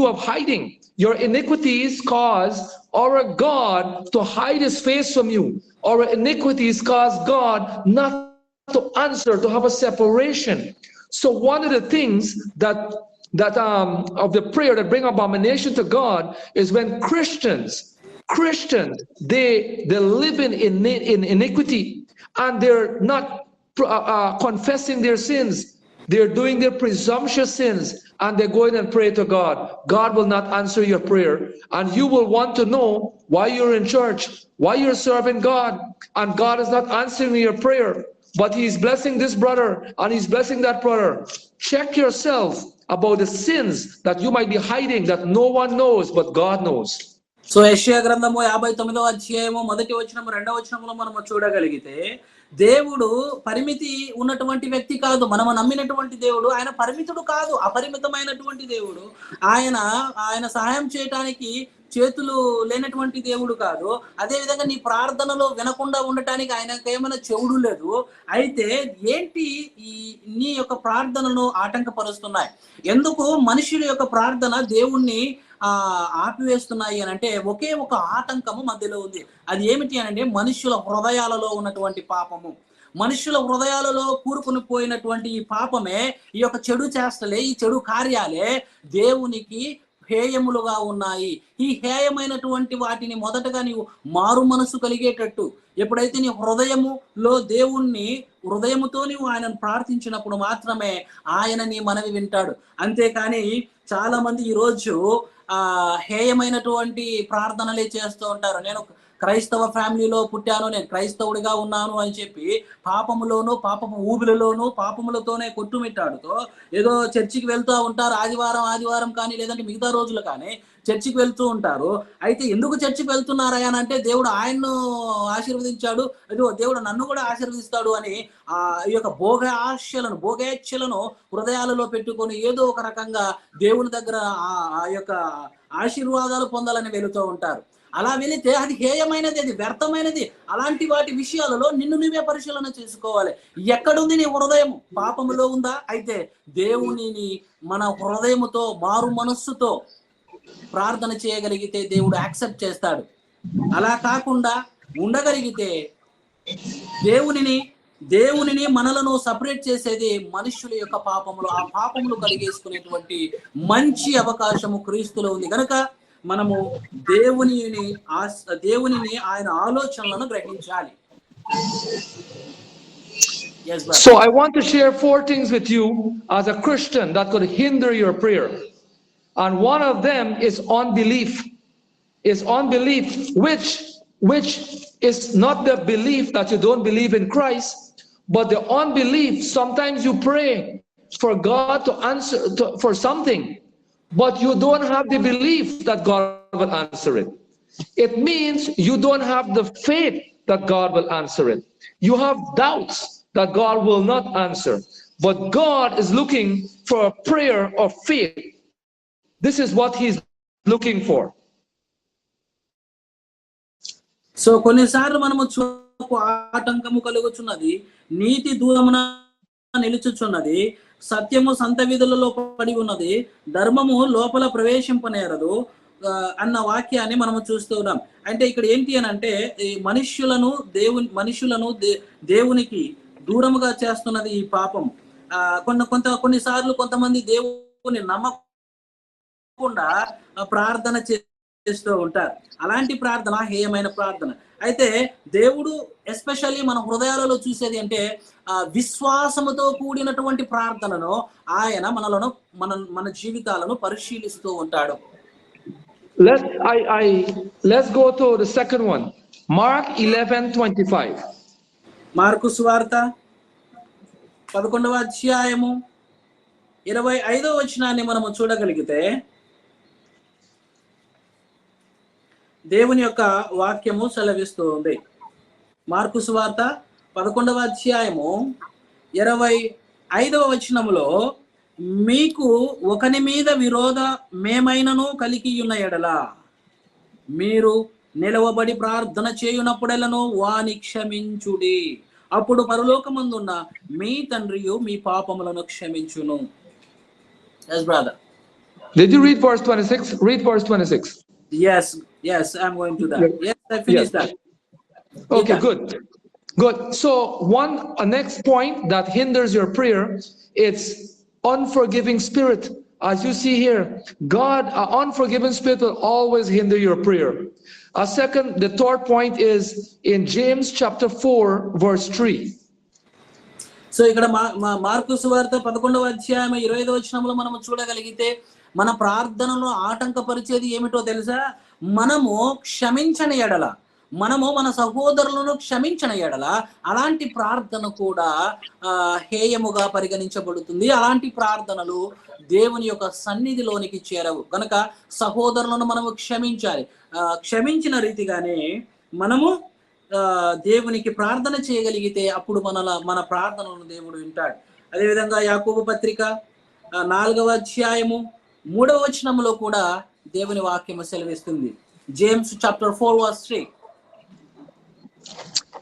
have hiding. Your iniquities cause our God to hide his face from you. Our iniquities cause God not to answer, to have a separation. So one of the things that of the prayer that bring abomination to God is when Christians they live in iniquity, and they're not confessing their sins. They're doing their presumptuous sins, and they're going and pray to God. God will not answer your prayer, and you will want to know why you're in church, why you're serving God, and God is not answering your prayer, but he's blessing this brother and he's blessing that brother. Check yourself about the sins that you might be hiding that no one knows but God knows. So యెషయా గ్రంథము 59వ అధ్యాయము 1వ వచనము 2వ వచనములో మనము చూడగలిగితే, దేవుడు పరిమితి ఉన్నటువంటి వ్యక్తి కాదు. మనము నమ్మినటువంటి దేవుడు ఆయన పరిమితుడు కాదు, అపరిమితమైనటువంటి దేవుడు. ఆయన సహాయం చేయటానికి చేతులు లేనటువంటి దేవుడు కాదు. అదే విధంగా నీ ప్రార్థనలో వినకుండా ఉండటానికి ఆయనకు ఏమైనా చెవుడు లేదు. అయితే ఏంటి నీ యొక్క ప్రార్థనను ఆటంకపరుస్తున్నాయి? ఎందుకు మనుషుల యొక్క ప్రార్థన దేవుణ్ణి ఆపివేస్తున్నాయి అని అంటే, ఒకే ఒక ఆటంకము మధ్యలో ఉంది. అది ఏమిటి అని అంటే, మనుషుల హృదయాలలో ఉన్నటువంటి పాపము. మనుషుల హృదయాలలో కూరుకుని పోయినటువంటి ఈ పాపమే, ఈ యొక్క చెడు చేష్టలే, ఈ చెడు కార్యాలే దేవునికి హేయములుగా ఉన్నాయి. ఈ హేయమైనటువంటి వాటిని మొదటగా నీవు మారు మనసు కలిగేటట్టు, ఎప్పుడైతే నీ హృదయములో దేవుణ్ణి హృదయముతో నీవు ఆయనను ప్రార్థించినప్పుడు మాత్రమే ఆయన నీ మనవి వింటాడు. అంతేకాని చాలా మంది ఈరోజు హేయమైనటువంటి ప్రార్థనలే చేస్తూ ఉంటారు. నేను క్రైస్తవ ఫ్యామిలీలో పుట్టాను, నేను క్రైస్తవుడిగా ఉన్నాను అని చెప్పి పాపములోను, పాపము ఊబిలలోను, పాపములతోనే కొట్టుమిట్టాడుతో ఏదో చర్చికి వెళ్తూ ఉంటారు. ఆదివారం కానీ లేదంటే మిగతా రోజులు కానీ చర్చికి వెళ్తూ ఉంటారు. అయితే ఎందుకు చర్చికి వెళ్తున్నారా అని అంటే, దేవుడు ఆయన్ను ఆశీర్వదించాడు, అదో దేవుడు నన్ను కూడా ఆశీర్వదిస్తాడు అని ఈ యొక్క భోగేచ్ఛలను హృదయాలలో పెట్టుకొని ఏదో ఒక రకంగా దేవుని దగ్గర ఆ యొక్క ఆశీర్వాదాలు పొందాలని వెళుతూ ఉంటారు. అలా వెళితే అది హేయమైనది, అది వ్యర్థమైనది. అలాంటి వాటి విషయాలలో నిన్ను నువ్వే పరిశీలన చేసుకోవాలి. ఎక్కడుంది నీ హృదయం? పాపములో ఉందా? అయితే దేవునిని మన హృదయముతో, మారు మనస్సుతో ప్రార్థన చేయగలిగితే దేవుడు యాక్సెప్ట్ చేస్తాడు. అలా కాకుండా ఉండగలిగితే దేవునిని మనలను సపరేట్ చేసేది మనుషుల యొక్క పాపములు. ఆ పాపములు కడిగేసుకునేటువంటి మంచి అవకాశము క్రీస్తులో ఉంది కనుక మనము దేవునిని ఆయన ఆలోచనలను గ్రహించాలి. Yes, brother. So I want to share 4 things with you as a Christian that could hinder your prayer. And one of them is unbelief. Which is not the belief that you don't believe in Christ, but the unbelief. Sometimes you pray for God to answer for something, but you don't have the belief that God will answer it. It means you don't have the faith that God will answer it. You have doubts that God will not answer. But God is looking for a prayer of faith. This is what He's looking for. So కొన్నిసార్లు మనము ఆటంకము కలుగుచున్నది, నీతి దూరమున నిలుచుచున్నది, సత్యము సంత వీధులలో పడి ఉన్నది, ధర్మము లోపల ప్రవేశింపనేరదు అన్న వాక్యాన్ని మనము చూస్తూ ఉన్నాం. అంటే ఇక్కడ ఏంటి అని అంటే ఈ మనుష్యులను దేవునికి దూరముగా చేస్తున్నది ఈ పాపం. కొన్నిసార్లు కొంతమంది దేవుని నమ్మకుండా ప్రార్థన చేస్తూ ఉంటారు. అలాంటి ప్రార్థన హేయమైన ప్రార్థన. అయితే దేవుడు ఎస్పెషల్లీ మన హృదయాలలో చూసేది అంటే విశ్వాసముతో కూడినటువంటి ప్రార్థనను ఆయన మన జీవితాలను పరిశీలిస్తూ ఉంటాడు. Let's go to the second one. Mark 11:25. Mark సువార్త 11వ అధ్యాయము 25వ వచనాన్ని మనము చూడగలిగితే దేవుని యొక్క వాక్యము సెలవిస్తూ ఉంది. మార్కు సువార్త 11వ అధ్యాయము 25వ వచనములో, మీకు ఒకని మీద విరోధమేమైనను కలిగి ఉన్న ఎడల మీరు నిలవబడి ప్రార్థన చేయునప్పుడెల్లను వాని క్షమించుడి, అప్పుడు పరలోకమందున్న మీ తండ్రియు మీ పాపములను క్షమించును. Yes, brother. Did you read verse 26? Read verse 26. Yes, I'm going to that. Yes, I finished that. Okay, good. So a next point that hinders your prayer, it's unforgiving spirit. As you see here, an unforgiving spirit will always hinder your prayer. The third point is in James chapter 4 verse 3. So ఇక్కడ mark సువార్త 11వ అధ్యాయం 25వ వచనంలో మనం చూడగలిగితే మన ప్రార్థనను ఆటంకపరిచేది ఏమిటో తెలుసా? మనము క్షమించని ఎడల, మనము మన సహోదరులను క్షమించిన ఎడల అలాంటి ప్రార్థన కూడా హేయముగా పరిగణించబడుతుంది. అలాంటి ప్రార్థనలు దేవుని యొక్క సన్నిధిలోనికి చేరవు. కనుక సహోదరులను మనము క్షమించాలి. క్షమించిన రీతిగానే మనము దేవునికి ప్రార్థన చేయగలిగితే అప్పుడు మన ప్రార్థనలను దేవుడు వింటాడు. అదేవిధంగా యాకోబు పత్రిక 4వ అధ్యాయము 3వ వచనములో కూడా దేవుని వాక్యము సెలవిస్తుంది. James chapter 4 verse 3.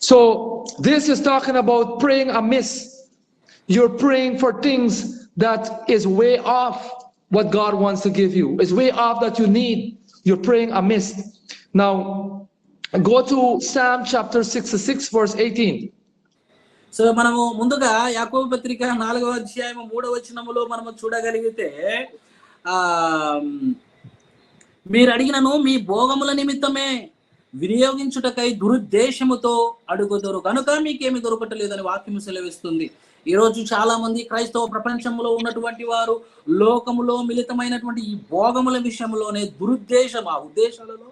So this is talking about praying amiss. You're praying for things that is way off what God wants to give you. It's way off that you need. You're praying amiss. Now go to Psalm chapter 66 verse 18. So మనము ముందుగా యాకోబు పత్రిక 4వ అధ్యాయం 3వ వచనములో మనము చూడగలిగితే, మీరు అడిగినను మీ భోగముల నిమిత్తమే వినియోగించుటకై దురుద్దేశముతో అడుగుదురు కనుక మీకేమి దొరకటలేదని వాక్యము సెలవిస్తుంది. ఈరోజు చాలా మంది క్రైస్తవ ప్రపంచంలో ఉన్నటువంటి వారు లోకములో మిళితమైనటువంటి ఈ భోగముల విషయంలోనే ఉద్దేశాలలో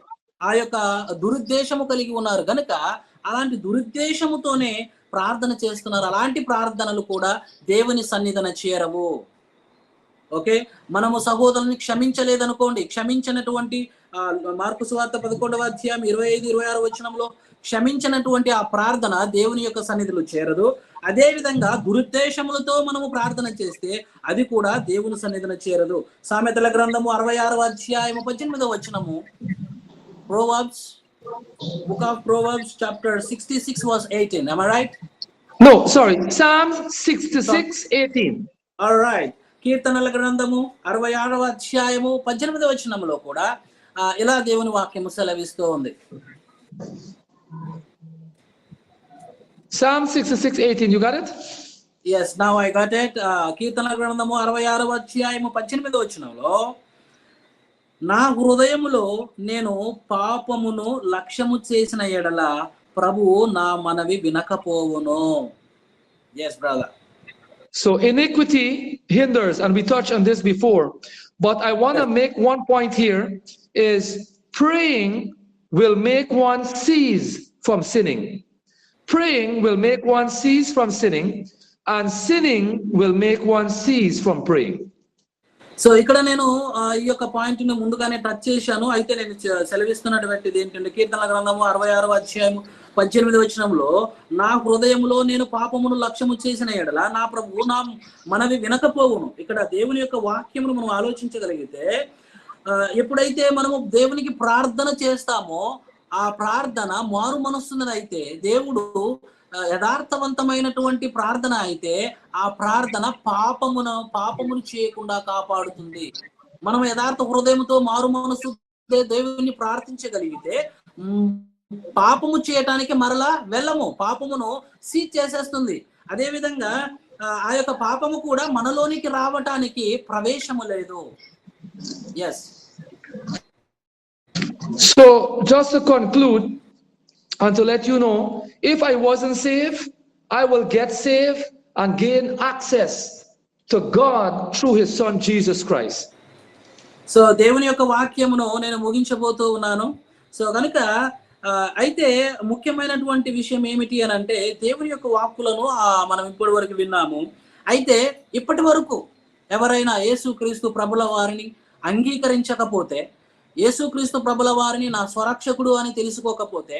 ఆ యొక్క దురుద్దేశము కలిగి ఉన్నారు. కనుక అలాంటి దురుద్దేశముతోనే ప్రార్థన చేస్తున్నారు. అలాంటి ప్రార్థనలు కూడా దేవుని సన్నిధిన చేరవు. ఓకే, మనము సహోదరుని క్షమించలేదనుకోండి, క్షమించినటువంటి మార్కు సువార్త 11వ అధ్యాయం 25-26 వచనంలో క్షమించినటువంటి ఆ ప్రార్థన దేవుని యొక్క సన్నిధిలో చేరదు. అదే విధంగా దురుద్దేశములతో మనము ప్రార్థన చేస్తే అది కూడా దేవుని సన్నిధిన చేరదు. సామెతల గ్రంథము 66వ అధ్యాయం 18వ వచనము, book of Proverbs chapter 66 verse 18. Am I right? No, sorry. Psalm 66:18. All right. కీర్తనల గ్రంథము 66వ అధ్యాయము 18వ వచనములో కూడా ఇలా దేవుని వాక్యము సెలవిస్తూ ఉంది. Psalm 66:18. You got it? Yes, now I got it. కీర్తనల గ్రంథము 66వ అధ్యాయము 18వ వచనంలో, నా హృదయములో నేను పాపమును లక్ష్యము చేసిన ఎడల ప్రభువు నా మనవి వినకపోవును. Yes, brother. So iniquity hinders, and we touched on this before, but I want to make one point here is praying will make one cease from sinning. Praying will make one cease from sinning, and sinning will make one cease from praying. So ఇక్కడ నేను ఈ యొక్క point ని ముందుగానే touch చేశాను. అయితే నేను సెలవిస్తున్నటువంటిది ఏంటంటే కీర్తనల గ్రంథము 66వ అధ్యాయము 18వ వచనంలో, నా హృదయంలో నేను పాపమును లక్ష్యము చేసిన ఎడల నా ప్రభువు నా మనవి వినకపోవును. ఇక్కడ దేవుని యొక్క వాక్యమును మనం ఆలోచించగలిగితే, ఎప్పుడైతే మనము దేవునికి ప్రార్థన చేస్తామో ఆ ప్రార్థన మారు మనస్సున్నదైతే, దేవుడు యథార్థవంతమైనటువంటి ప్రార్థన అయితే ఆ ప్రార్థన పాపమును చేయకుండా కాపాడుతుంది. మనం యథార్థ హృదయంతో మారు మనస్సు దేవుని ప్రార్థించగలిగితే పాపము చేయటానికి మరలా వెళ్ళము, పాపమును సీజ్ చేసేస్తుంది. అదే విధంగా ఆ యొక్క పాపము కూడా మనలోనికి రావటానికి ప్రవేశము లేదు. Yes. So just to conclude and to let you know, if I wasn't saved, I will get saved and gain access to God through his son Jesus Christ. So దేవుని యొక్క వాక్యమును నేను ముగించబోతూ ఉన్నాను. సో కనుక అయితే ముఖ్యమైనటువంటి విషయం ఏమిటి అని అంటే, దేవుని యొక్క వాక్కులను మనం ఇప్పటి వరకు విన్నాము. అయితే ఇప్పటి వరకు ఎవరైనా యేసుక్రీస్తు ప్రభుల వారిని అంగీకరించకపోతే, యేసుక్రీస్తు ప్రభుల వారిని నా స్వరక్షకుడు అని తెలుసుకోకపోతే,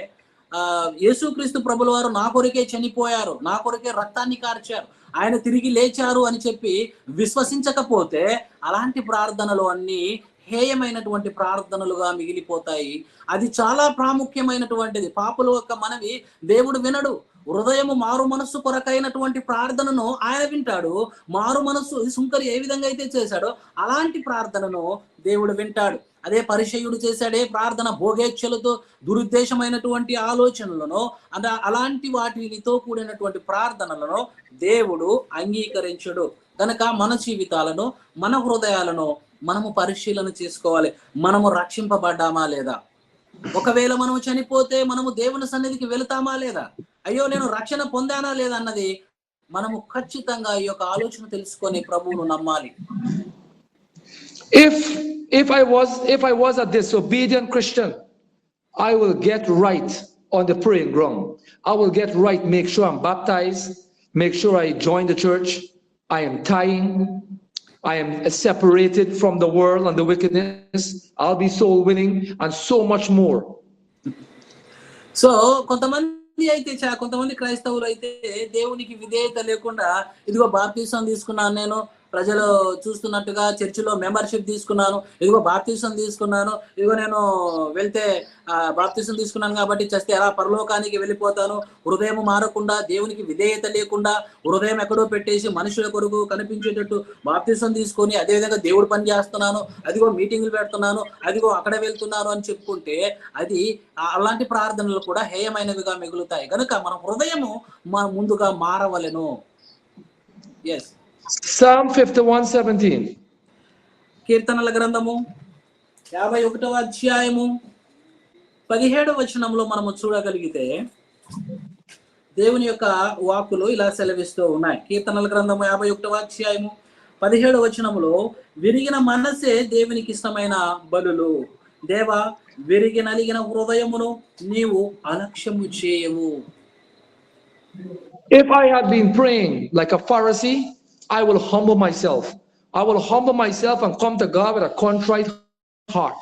యేసుక్రీస్తు ప్రభుల వారు నా కొరకే చనిపోయారు, నా కొరకే రక్తాన్ని కార్చారు, ఆయన తిరిగి లేచారు అని చెప్పి విశ్వసించకపోతే, అలాంటి ప్రార్థనలు అన్నీ హేయమైనటువంటి ప్రార్థనలుగా మిగిలిపోతాయి. అది చాలా ప్రాముఖ్యమైనటువంటిది. పాపుల యొక్క మనవి దేవుడు వినడు. హృదయము మారు మనస్సు కొరకైనటువంటి ప్రార్థనను ఆయన వింటాడు. మారు మనస్సు సుంకరి ఏ విధంగా అయితే చేశాడో అలాంటి ప్రార్థనను దేవుడు వింటాడు. అదే పరిచయుడు చేశాడే ప్రార్థన, భోగేచ్ఛలతో దురుద్దేశమైనటువంటి ఆలోచనలను, అలాంటి వాటితో కూడినటువంటి ప్రార్థనలను దేవుడు అంగీకరించడు. కనుక మన జీవితాలను, మన హృదయాలను మనము పరిశీలన చేసుకోవాలి. మనము రక్షింపబడ్డామా లేదా? ఒకవేళ మనము చనిపోతే మనము దేవుని సన్నిధికి వెళతామా లేదా? అయ్యో నేను రక్షణ పొందానా లేదా అన్నది మనము ఖచ్చితంగా ఈ యొక్క ఆలోచన తెలుసుకొని ప్రభువును నమ్మాలి. If I was a disobedient Christian, I will get right on the praying ground. I will get right, make sure I'm baptized, make sure I join the church, I am tithing, I am separated from the world and the wickedness, I'll be soul winning and so much more. So కొంతమంది క్రైస్తవులు అయితే దేవునికి విధేయత లేకుండా, ఇదిగో బాప్తిసం తీసుకున్నాను, నేను ప్రజలు చూస్తున్నట్టుగా చర్చిలో మెంబర్షిప్ తీసుకున్నాను, ఇదిగో బాప్తిసం తీసుకున్నాను, ఇదిగో నేను వెళ్తే బాప్తిసం తీసుకున్నాను కాబట్టి చస్తే ఎలా పరలోకానికి వెళ్ళిపోతాను, హృదయం మారకుండా, దేవునికి విధేయత లేకుండా, హృదయం ఎక్కడో పెట్టేసి మనుషుల కొరకు కనిపించేటట్టు బాప్తిసం తీసుకొని అదేవిధంగా దేవుడు పని చేస్తున్నాను, అదిగో మీటింగులు పెడుతున్నాను, అదిగో అక్కడ వెళ్తున్నాను అని చెప్పుకుంటే అది అలాంటి ప్రార్థనలు కూడా హేయమైనవిగా మిగులుతాయి. కనుక మన హృదయము ముందుగా మారవలెను. ఎస్. Psalm 51:17. కీర్తనల గ్రంథము 51వ అధ్యాయము 17వ వచనంలో మనము చూడగలిగితే దేవుని యొక్క వాక్కులు ఇలా సెలవిస్తూ ఉన్నాయి. కీర్తనల గ్రంథము 51వ అధ్యాయము 17వ వచనంలో, విరిగిన మనసే దేవునికి ఇష్టమైన బలులు, దేవా విరిగి నలిగిన హృదయమును నీవు అలక్ష్యము చేయవు. If I had been praying like a Pharisee, I will humble myself. I will humble myself and come to God with a contrite heart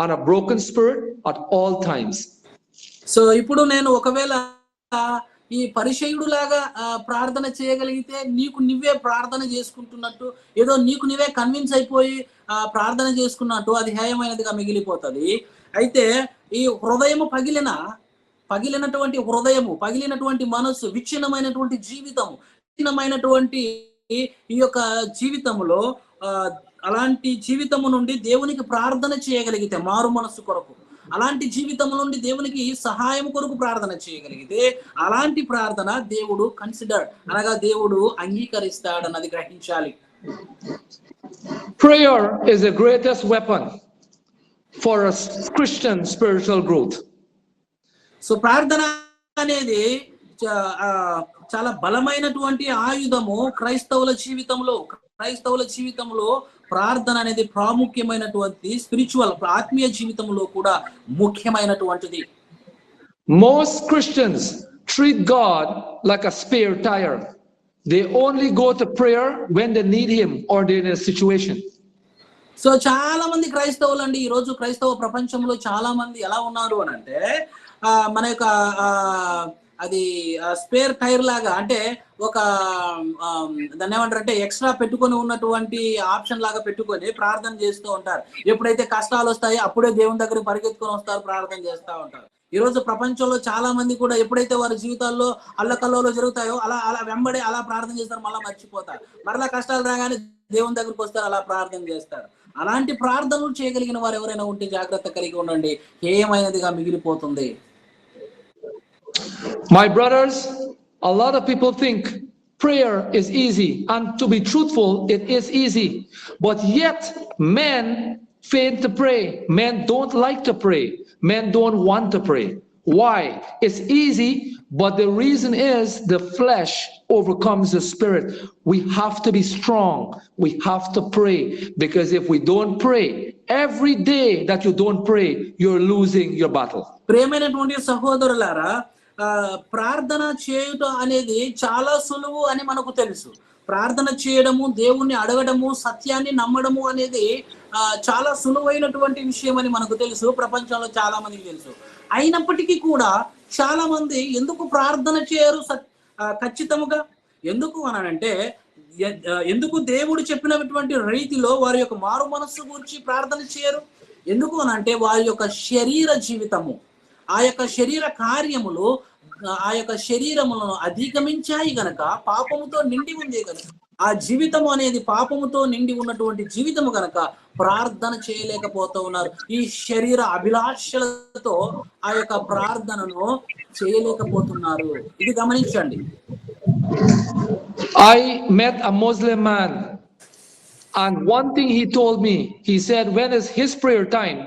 and a broken spirit at all times. So ఇప్పుడు నేను ఒకవేళ ఈ పరిచయుడు లాగా ప్రార్థన చేయగలిగితే, నీకు నువ్వే ప్రార్థన చేసుకుంటున్నట్టు, ఏదో నీకు నువ్వే కన్విన్స్ అయిపోయి ప్రార్థన చేసుకున్నట్టు, అది హేయమైనదిగా మిగిలిపోతుంది. అయితే ఈ హృదయము పగిలినటువంటి హృదయము, పగిలినటువంటి మనస్సు, విచ్ఛిన్నమైనటువంటి జీవితము, విచ్ఛిన్నమైనటువంటి ఈ యొక్క జీవితంలో అలాంటి జీవితము నుండి దేవునికి ప్రార్థన చేయగలిగితే, మారు మనస్సు కొరకు అలాంటి జీవితం నుండి దేవునికి సహాయం కొరకు ప్రార్థన చేయగలిగితే అలాంటి ప్రార్థన దేవుడు కన్సిడర్ అనగా దేవుడు అంగీకరిస్తాడన్నది గ్రహించాలి. Prayer is the greatest weapon for a Christian spiritual growth. So ప్రార్థన అనేది చాలా బలమైనటువంటి ఆయుధము క్రైస్తవుల జీవితంలో ప్రార్థన అనేది ప్రాముఖ్యమైనటువంటి స్పిరిచువల్ ఆత్మీయ జీవితంలో కూడా ముఖ్యమైనటువంటిది. Most Christians treat God like a spare tire. They only go to prayer when they need him or they're in a situation. So చాలా మంది క్రైస్తవులు అండి, ఈ రోజు క్రైస్తవ ప్రపంచంలో చాలా మంది ఎలా ఉన్నారు అని అంటే మన యొక్క అది స్పేర్ టైర్ లాగా, అంటే ఒక దాన్ని ఏమంటారు అంటే ఎక్స్ట్రా పెట్టుకొని ఉన్నటువంటి ఆప్షన్ లాగా పెట్టుకొని ప్రార్థన చేస్తూ ఉంటారు. ఎప్పుడైతే కష్టాలు వస్తాయో అప్పుడే దేవుని దగ్గరికి పరిగెత్తుకొని వస్తారు, ప్రార్థన చేస్తూ ఉంటారు. ఈ రోజు ప్రపంచంలో చాలా మంది కూడా ఎప్పుడైతే వారి జీవితాల్లో అల్లకల్లోలు జరుగుతాయో అలా వెంబడి అలా ప్రార్థన చేస్తారు, మళ్ళీ మర్చిపోతారు. మరలా కష్టాలు రాగానే దేవుని దగ్గరికి వస్తారు, అలా ప్రార్థన చేస్తారు. అలాంటి ప్రార్థనలు చేయగలిగిన వారు ఎవరైనా ఉంటే జాగ్రత్త కలిగి ఉండండి, ఏమైనదిగా మిగిలిపోతుంది. My brothers, a lot of people think prayer is easy, and to be truthful, it is easy. But yet, men fail to pray. Men don't like to pray. Men don't want to pray. Why? It's easy, but the reason is the flesh overcomes the spirit. We have to be strong. We have to pray, because if we don't pray, every day that you don't pray, you're losing your battle. ప్రియమైనటువంటి సహోదరులారా, ప్రార్థన చేయుట అనేది చాలా సులువు అని మనకు తెలుసు. ప్రార్థన చేయడము, దేవుణ్ణి అడగడము, సత్యాన్ని నమ్మడము అనేది చాలా సులువైనటువంటి విషయం అని మనకు తెలుసు, ప్రపంచంలో చాలా మందికి తెలుసు. అయినప్పటికీ కూడా చాలా మంది ఎందుకు ప్రార్థన చేయరు ఖచ్చితముగా? ఎందుకు అనంటే, ఎందుకు దేవుడు చెప్పినటువంటి రీతిలో వారి యొక్క మారు మనస్సు గురించి ప్రార్థన చేయరు? ఎందుకు అనంటే వారి యొక్క శరీర జీవితము, ఆ యొక్క శరీర కార్యములు ఆ యొక్క శరీరములను అధిగమించాయి గనక, పాపముతో నిండి ఉంది గనక, ఆ జీవితము అనేది పాపముతో నిండి ఉన్నటువంటి జీవితము గనక ప్రార్థన చేయలేకపోతూ ఉన్నారు. ఈ శరీర అభిలాషలతో ఆ యొక్క ప్రార్థనను చేయలేకపోతున్నారు. ఇది గమనించండి. I met a Muslim man, and one thing he told me, he said, when is his prayer time?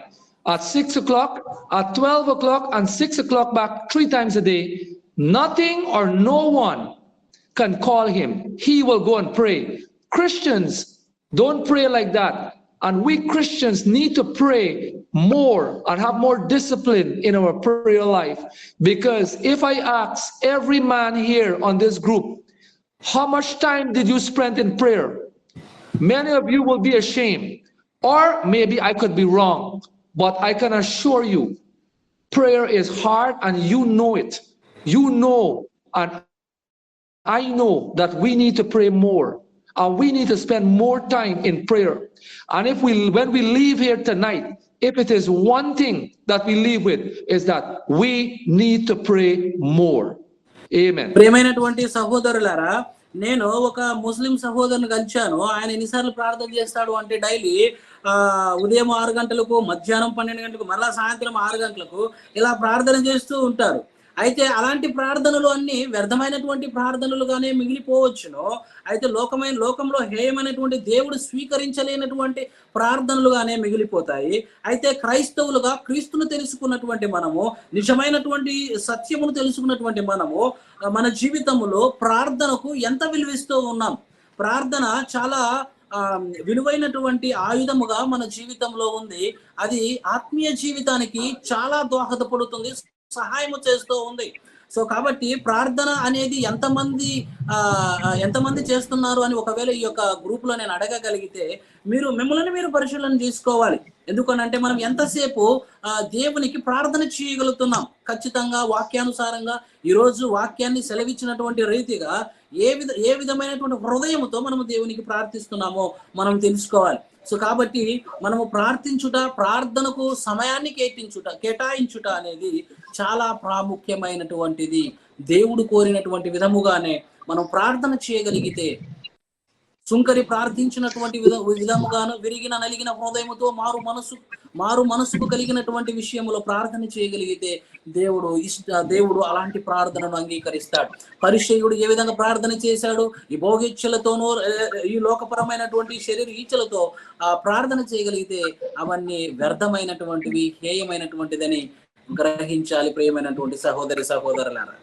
At 6 o'clock, at 12 o'clock, and 6 o'clock back 3 times a day. Nothing or no one can call him. He will go and pray. Christians don't pray like that. And we Christians need to pray more and have more discipline in our prayer life. Because if I ask every man here on this group, how much time did you spend in prayer? Many of you will be ashamed. Or maybe I could be wrong. But I can assure you, prayer is hard, and you know it. You know, and I know that we need to pray more, and we need to spend more time in prayer. And when we leave here tonight, if it is one thing that we leave with, is that we need to pray more. Amen. ప్రియమైనటువంటి సహోదరులారా, నేను ఒక ముస్లిం సహోదరుని కలిశాను. ఆయన ఎన్నిసార్లు ప్రార్థన చేస్తాడు అంటే డైలీ ఉదయం 6 గంటలకు, మధ్యాహ్నం 12 గంటలకు, మరలా సాయంత్రం 6 గంటలకు ఇలా ప్రార్థన చేస్తూ ఉంటారు. అయితే అలాంటి ప్రార్థనలు అన్ని వ్యర్థమైనటువంటి ప్రార్థనలుగానే మిగిలిపోవచ్చును. అయితే లోకంలో హేయమైనటువంటి దేవుడు స్వీకరించలేనటువంటి ప్రార్థనలుగానే మిగిలిపోతాయి. అయితే క్రైస్తవులుగా క్రీస్తును తెలుసుకున్నటువంటి మనము, నిజమైనటువంటి సత్యమును తెలుసుకున్నటువంటి మనము మన జీవితంలో ప్రార్థనకు ఎంత విలువిస్తూ ఉన్నాం? ప్రార్థన చాలా విలువైనటువంటి ఆయుధముగా మన జీవితంలో ఉంది. అది ఆత్మీయ జీవితానికి చాలా దోహదపడుతుంది, సహాయము చేస్తూ ఉంది. సో కాబట్టి ప్రార్థన అనేది ఎంతమంది చేస్తున్నారు అని ఒకవేళ ఈ యొక్క గ్రూప్ లో నేను అడగగలిగితే మిమ్మల్ని మీరు పరిశీలన చేసుకోవాలి. ఎందుకనంటే మనం ఎంతసేపు దేవునికి ప్రార్థన చేయగలుగుతున్నాం? ఖచ్చితంగా వాక్యానుసారంగా ఈరోజు వాక్యాన్ని సెలవిచ్చినటువంటి రీతిగా ఏ విధమైనటువంటి హృదయముతో మనము దేవునికి ప్రార్థిస్తున్నామో మనం తెలుసుకోవాలి. సో కాబట్టి మనము ప్రార్థనకు సమయాన్ని కేటాయించుట అనేది చాలా ప్రాముఖ్యమైనటువంటిది. దేవుడు కోరినటువంటి విధముగానే మనం ప్రార్థన చేయగలిగితే సుంకరి ప్రార్థించినటువంటి విధముగాను విరిగిన నలిగిన హృదయముతో మారు మనసుకు కలిగినటువంటి విషయంలో ప్రార్థన చేయగలిగితే దేవుడు అలాంటి ప్రార్థనను అంగీకరిస్తాడు. పరిసయ్యుడు ఏ విధంగా ప్రార్థన చేశాడు, ఈ భోగిచ్చలతోనూ ఈ లోకపరమైనటువంటి శరీర ఈచ్చలతో ప్రార్థన చేయగలిగితే అవన్నీ వ్యర్థమైనటువంటివి, హేయమైనటువంటిదని గ్రహించాలి. ప్రియమైనటువంటి సహోదరి సహోదరులారా,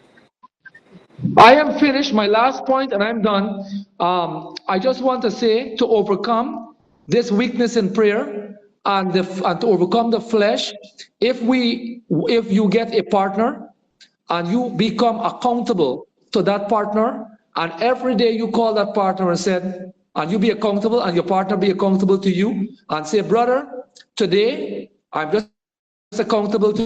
I am finished, my last point, and I'm done. I just want to say, to overcome this weakness in prayer and to overcome the flesh, if you get a partner and you become accountable to that partner, and every day you call that partner and you be accountable, and your partner be accountable to you, and say, brother, today I'm just accountable to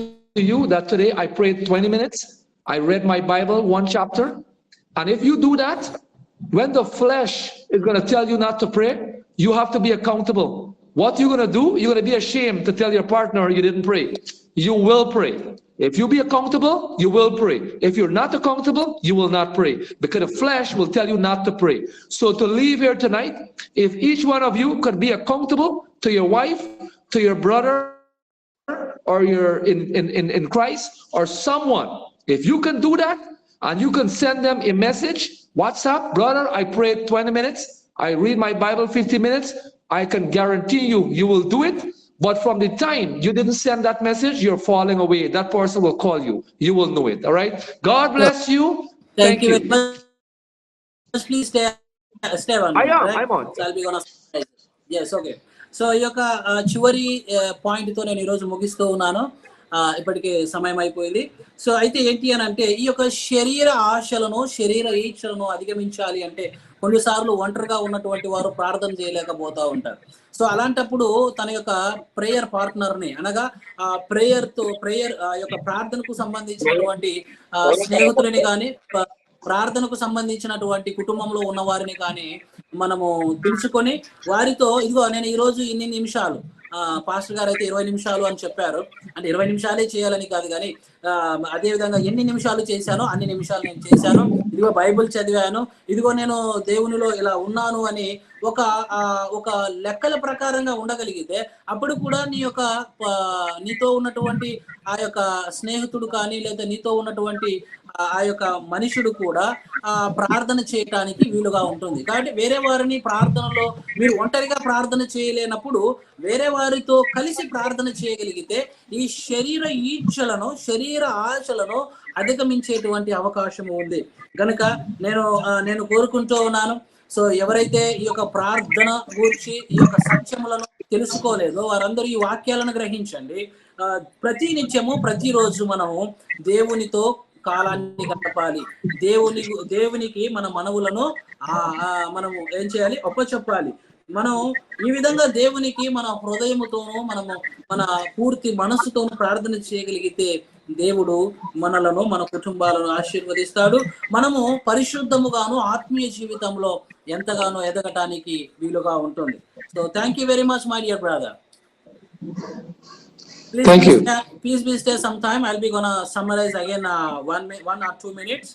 you that today I prayed 20 minutes. I read my Bible, one chapter. And if you do that, when the flesh is going to tell you not to pray, you have to be accountable. What you're going to do, you're going to be ashamed to tell your partner you didn't pray. You will pray. If you be accountable, you will pray. If you're not accountable, you will not pray, because the flesh will tell you not to pray. So to leave here tonight, if each one of you could be accountable to your wife, to your brother, or you're in Christ, or someone, if you can do that, and you can send them a message, WhatsApp, brother, I prayed 20 minutes, I read my Bible 50 minutes, I can guarantee you will do it. But from the time you didn't send that message, you're falling away. That person will call you. You will know it. All right? God bless you. Thank you very much. Please stay on. I'm on. So I'll be gonna. Yes, okay. So ఈ యొక్క చివరి పాయింట్తో నేను ఈరోజు ముగిస్తూ ఉన్నాను. ఇప్పటికే సమయం అయిపోయింది. సో అయితే ఏంటి అని అంటే, ఈ యొక్క శరీర ఆశలను, శరీర ఈచ్ఛలను అధిగమించాలి అంటే కొన్నిసార్లు ఒంటరిగా ఉన్నటువంటి వారు ప్రార్థన చేయలేకపోతూ ఉంటారు. సో అలాంటప్పుడు తన యొక్క ప్రేయర్ పార్ట్నర్ని, అనగా ప్రేయర్ యొక్క ప్రార్థనకు సంబంధించినటువంటి స్నేహితులని కానీ, ప్రార్థనకు సంబంధించినటువంటి కుటుంబంలో ఉన్న వారిని కానీ మనము తెలుసుకొని వారితో, ఇదిగో నేను ఈరోజు ఇన్ని నిమిషాలు, పాస్టర్ గారు అయితే 20 నిమిషాలు అని చెప్పారు, అంటే 20 నిమిషాలే చేయాలని కాదు, కానీ అదే విధంగా ఎన్ని నిమిషాలు చేశానో అన్ని నిమిషాలు నేను చేశాను, ఇదిగో బైబిల్ చదివాను, ఇదిగో నేను దేవునిలో ఇలా ఉన్నాను అని ఒక లెక్కల ప్రకారంగా ఉండగలిగితే అప్పుడు కూడా నీతో ఉన్నటువంటి ఆ యొక్క స్నేహితుడు కానీ, లేదా నీతో ఉన్నటువంటి ఆ యొక్క మనుషుడు కూడా ప్రార్థన చేయటానికి వీలుగా ఉంటుంది. కాబట్టి వేరే వారిని ప్రార్థనలో మీరు ఒంటరిగా ప్రార్థన చేయలేనప్పుడు వేరే వారితో కలిసి ప్రార్థన చేయగలిగితే ఈ శరీర ఈచ్ఛలను, శరీర ఆశలను అధిగమించేటువంటి అవకాశం ఉంది. కనుక నేను కోరుకుంటూ ఉన్నాను, సో ఎవరైతే ఈ యొక్క ప్రార్థన గురించి, ఈ యొక్క సత్యములను తెలుసుకోలేదో వారందరూ ఈ వాక్యాలను గ్రహించండి. ప్రతి నిత్యము, ప్రతిరోజు మనము దేవునితో కాలాన్ని గడపాలి. దేవునికి మన మనవులను మనము ఏం చేయాలి, ఒప్పచెప్పాలి. మనం ఈ విధంగా దేవునికి మన హృదయముతోనూ, మనము మన పూర్తి మనస్సుతోనూ ప్రార్థన చేయగలిగితే దేవుడు మనలను, మన కుటుంబాలను ఆశీర్వదిస్తాడు. మనము పరిశుద్ధముగాను ఆత్మీయ జీవితంలో ఎంతగానో ఎదగటానికి వీలుగా ఉంటుంది. So thank you very much my dear brother. Please stay some time. I'll be gonna summarize again 1 or 2 minutes.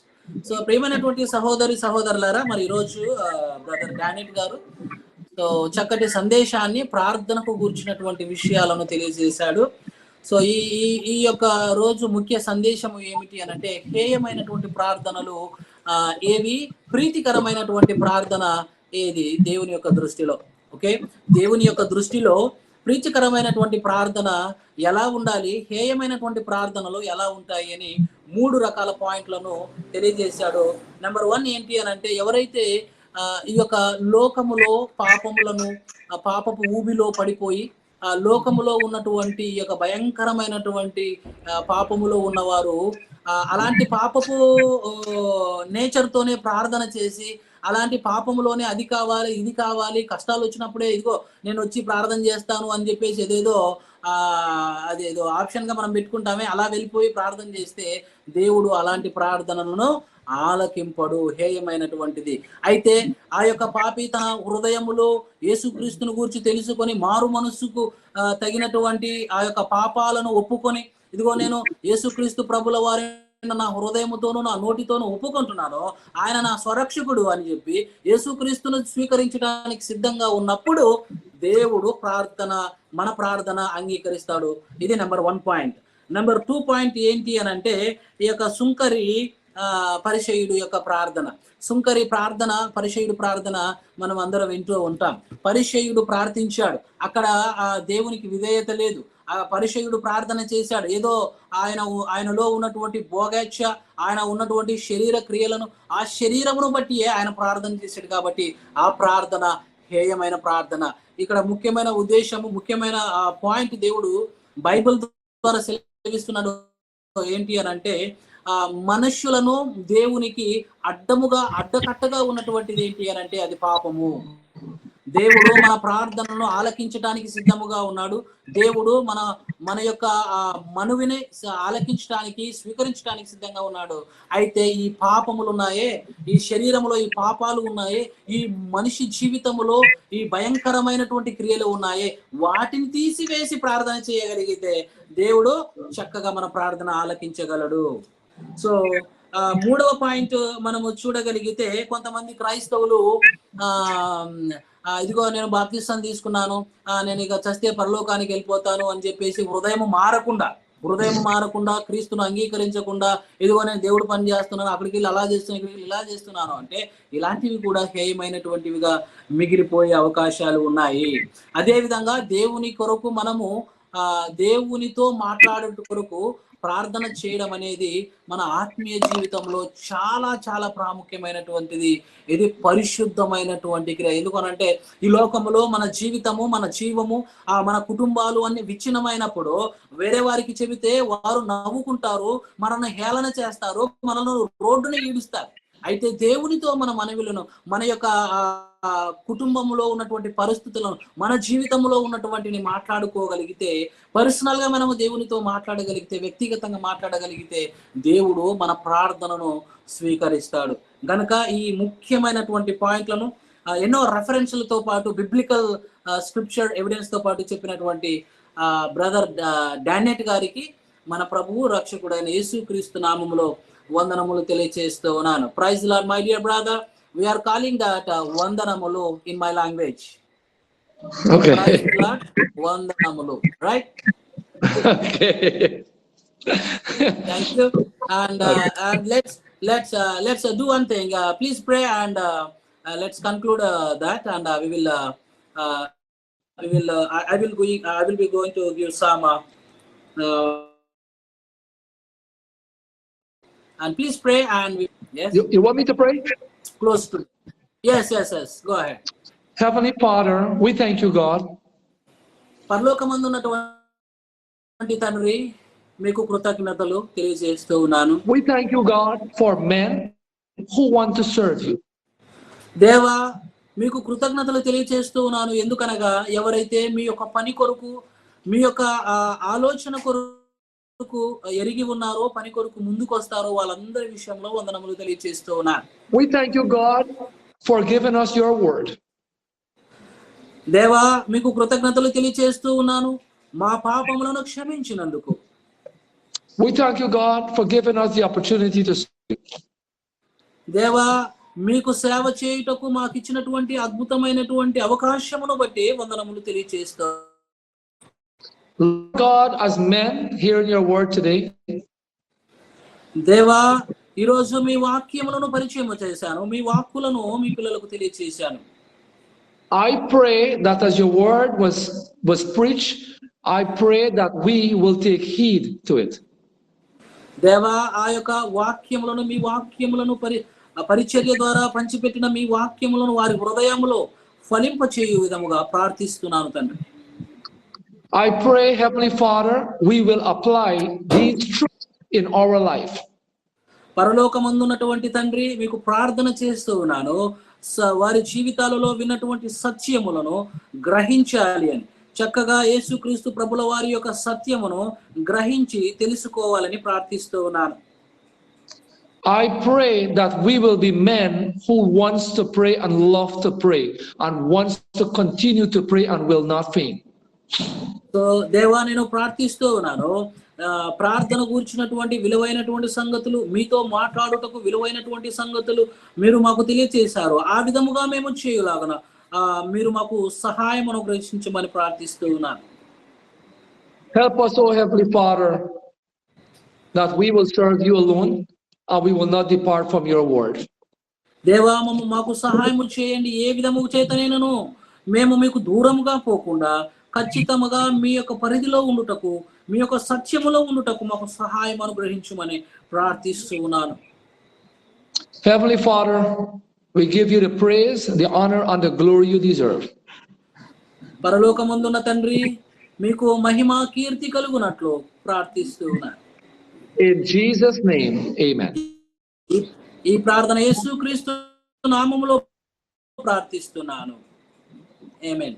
So ప్రియమైనటువంటి సహోదరులారా, మరి ఈరోజు బ్రదర్ డానిట్ గారు చక్కటి సందేశాన్ని, ప్రార్థనకు కూర్చున్నటువంటి విషయాలను తెలియజేశాడు. సో ఈ యొక్క రోజు ముఖ్య సందేశము ఏమిటి అని అంటే, హేయమైనటువంటి ప్రార్థనలు ఏవి, ప్రీతికరమైనటువంటి ప్రార్థన ఏది దేవుని యొక్క దృష్టిలో. ఓకే, దేవుని యొక్క దృష్టిలో ప్రీతికరమైనటువంటి ప్రార్థన ఎలా ఉండాలి, హేయమైనటువంటి ప్రార్థనలు ఎలా ఉంటాయి అని 3 రకాల పాయింట్లను తెలియజేశాడు. నెంబర్ 1 ఏంటి అని అంటే, ఎవరైతే ఈ యొక్క లోకములో పాపపు ఊబిలో పడిపోయి ఆ లోకములో ఉన్నటువంటి ఈ యొక్క భయంకరమైనటువంటి పాపములో ఉన్నవారు అలాంటి పాపపు నేచర్తోనే ప్రార్థన చేసి, అలాంటి పాపములోనే అది కావాలి, ఇది కావాలి, కష్టాలు వచ్చినప్పుడే ఇదిగో నేను వచ్చి ప్రార్థన చేస్తాను అని చెప్పేసి అదేదో ఆప్షన్ గా మనం పెట్టుకుంటామే, అలా వెళ్ళిపోయి ప్రార్థన చేస్తే దేవుడు అలాంటి ప్రార్థనలను ఆలకింపడు, హేయమైనటువంటిది. అయితే ఆ యొక్క పాపి తన హృదయములో యేసుక్రీస్తును గురించి తెలుసుకొని మారు మనస్సుకు తగినటువంటి ఆ యొక్క పాపాలను ఒప్పుకొని, ఇదిగో నేను యేసుక్రీస్తు ప్రభుల వారిని నా హృదయముతోనూ నా నోటితోనూ ఒప్పుకుంటున్నానో ఆయన నా స్వరక్షకుడు అని చెప్పి యేసుక్రీస్తును స్వీకరించడానికి సిద్ధంగా ఉన్నప్పుడు దేవుడు మన ప్రార్థన అంగీకరిస్తాడు. ఇది నెంబర్ 1 పాయింట్. నెంబర్ 2 పాయింట్ ఏంటి అని అంటే ఈ యొక్క సుంకరి పరిసయ్యుడు యొక్క ప్రార్థన. పరిసయ్యుడు ప్రార్థన మనం అందరం వింటూ ఉంటాం. పరిసయ్యుడు ప్రార్థించాడు, అక్కడ దేవునికి విధేయత లేదు. ఆ పరిసయ్యుడు ప్రార్థన చేశాడు, ఏదో ఆయనలో ఉన్నటువంటి భోగేచ్ఛ, ఆయన ఉన్నటువంటి శరీర క్రియలను, ఆ శరీరమును బట్టి ఆయన ప్రార్థన చేశాడు. కాబట్టి ఆ ప్రార్థన హేయమైన ప్రార్థన. ఇక్కడ ముఖ్యమైన ఉద్దేశము, ముఖ్యమైన పాయింట్ దేవుడు బైబిల్ ద్వారా సెలవిస్తున్నాడు ఏంటి అని అంటే మనుష్యులను దేవునికి అడ్డకట్టగా ఉన్నటువంటిది ఏంటి అని అంటే అది పాపము. దేవుడు మన ప్రార్థనను ఆలకించడానికి సిద్ధముగా ఉన్నాడు. దేవుడు మన యొక్క మనువిని ఆలకించడానికి, స్వీకరించడానికి సిద్ధంగా ఉన్నాడు. అయితే ఈ పాపములు ఉన్నాయే, ఈ శరీరంలో ఈ పాపాలు ఉన్నాయే, ఈ మనిషి జీవితంలో ఈ భయంకరమైనటువంటి క్రియలు ఉన్నాయే, వాటిని తీసివేసి ప్రార్థన చేయగలిగితే దేవుడు చక్కగా మన ప్రార్థన ఆలకించగలడు. సో 3వ పాయింట్ మనము చూడగలిగితే, కొంతమంది క్రైస్తవులు ఇదిగో నేను బాప్తిసం తీసుకున్నాను, నేను ఇక చస్తే పరలోకానికి వెళ్ళిపోతాను అని చెప్పేసి హృదయం మారకుండా క్రీస్తును అంగీకరించకుండా, ఇదిగో నేను దేవుడు పని చేస్తున్నాను, అక్కడికి వెళ్ళి అలా చేస్తున్నాను, ఇక్కడికి వెళ్ళి ఇలా చేస్తున్నాను అంటే ఇలాంటివి కూడా హేయమైనటువంటివిగా మిగిలిపోయే అవకాశాలు ఉన్నాయి. అదే విధంగా దేవుని కొరకు మనము దేవునితో మాట్లాడే కొరకు ప్రార్థన చేయడం అనేది మన ఆత్మీయ జీవితంలో చాలా చాలా ప్రాముఖ్యమైనటువంటిది. ఇది పరిశుద్ధమైనటువంటి క్రియ. ఎందుకనంటే ఈ లోకంలో మన జీవితము, మన జీవము, మన కుటుంబాలు అన్ని విచ్ఛిన్నమైనప్పుడు వేరే వారికి చెబితే వారు నవ్వుకుంటారు, మనల్ని హేళన చేస్తారు, మనల్ని రోడ్డుని ఈడుస్తారు. అయితే దేవునితో మన మనవిలను, మన యొక్క కుటుంబంలో ఉన్నటువంటి పరిస్థితులను, మన జీవితంలో ఉన్నటువంటిని మాట్లాడుకోగలిగితే, పర్సనల్ గా మనము దేవునితో మాట్లాడగలిగితే, వ్యక్తిగతంగా మాట్లాడగలిగితే దేవుడు మన ప్రార్థనను స్వీకరిస్తాడు. గనక ఈ ముఖ్యమైనటువంటి పాయింట్లను ఎన్నో రెఫరెన్స్లతో పాటు, బిబ్లికల్ స్క్రిప్చర్ ఎవిడెన్స్ తో పాటు చెప్పినటువంటి బ్రదర్ డానెట్ గారికి మన ప్రభువు రక్షకుడైన యేసుక్రీస్తు నామములో వందనములు తెలియజేస్తూ ఉన్నాను. Praise the lord my dear brother. We are calling that వందనములు in my language. Okay. Praise the Lord, వందనములు, right? Okay. Thank you. And let's do one thing. Please pray and let's conclude that, and I will be going to give some and please pray and yes. You want me to pray? Close to. Yes. Go ahead. Heavenly Father, we thank you, God. పరలోకమందున్నటువంటి తండ్రి, మీకు కృతజ్ఞతలు తెలియజేస్తూ ఉన్నాను. We thank you, God, for men who want to serve you. దేవా, మీకు కృతజ్ఞతలు తెలియజేస్తూ ఉన్నాను. ఎందుకనగా ఎవరైతే మీ యొక్క పని కొరకు, మీ యొక్క ఆలోచన కొరకు ఎరిగి ఉన్నారో, పని కొరకు ముందుకు వస్తారో వాళ్ళందరి విషయంలో వందనములు తెలియజేస్తూ ఉన్నాను. We thank you, God, for giving us your word. దేవా, మీకు కృతజ్ఞతలు తెలియజేస్తూ ఉన్నాను మా పాపములను క్షమించినందుకు. We thank you, God, for giving us the opportunity to serve. దేవా, మీకు సేవ చేయుటకు మాకు ఇచ్చినటువంటి అద్భుతమైనటువంటి అవకాశమును బట్టి వందనములు తెలియజేస్తాం. God, as men hearing your word today, దేవా, ఈరోజు మీ వాక్యములను పరిచయం చేశాను, మీ వాక్కులను మీ పిల్లలకు తెలియజేశాను. I pray that as your word was preached, I pray that we will take heed to it. దేవా, ఆ యొక్క వాక్యములను, మీ వాక్యములను పరిచర్య ద్వారా పంచిపెట్టిన మీ వాక్యములను వారి హృదయములో ఫలింప చేయు విధముగా ప్రార్థిస్తున్నాను తండ్రి. I pray, Heavenly Father, we will apply these truths in our life. పరలోకమందున్నటువంటి తండ్రి, మీకు ప్రార్థన చేస్తూ ఉన్నాను, వారి జీవితాలలో విన్నటువంటి సత్యములను గ్రహించాలి అని, చక్కగా యేసుక్రీస్తు ప్రభుల వారి యొక్క సత్యమును గ్రహించి తెలుసుకోవాలని ప్రార్థిస్తూ ఉన్నాను. I pray that we will be men who wants to pray and love to pray and wants to continue to pray and will not faint. So దేవా నేను ప్రార్థిస్తూ ఉన్నాను, ప్రార్థన కూర్చున్నటువంటి విలువైనటువంటి సంగతులు, మీతో మాట్లాడుటకు విలువైనటువంటి సంగతులు మీరు మాకు తెలియచేశారు. ఆ విధముగా మేము చేయలాగన మీరు మాకు సహాయం అనుగ్రహించమని ప్రార్థిస్తూ ఉన్నాను. Help us, O Heavenly Father, that we will serve you alone and we will not depart from your word. దేవా మాకు సహాయము చేయండి. ఏ విధము చేతనైనను మేము మీకు దూరముగా పోకుండా ఖచ్చితముగా మీ యొక్క పరిధిలో ఉండుటకు, మీ యొక్క సత్యములో ఉండుటకు మాకు సహాయం అనుగ్రహించుమని ప్రార్థిస్తూ ఉన్నాను. Heavenly Father, we give you the praise, the honor and the glory you deserve. పరలోకమందున్న తండ్రి, మీకు మహిమ కీర్తి కలుగునట్లు ప్రార్థిస్తూ ఉన్నాను. In Jesus' name, amen. ఈ ప్రార్థన యేసుక్రీస్తు నామములో ప్రార్థిస్తున్నాను. ఆమేన్.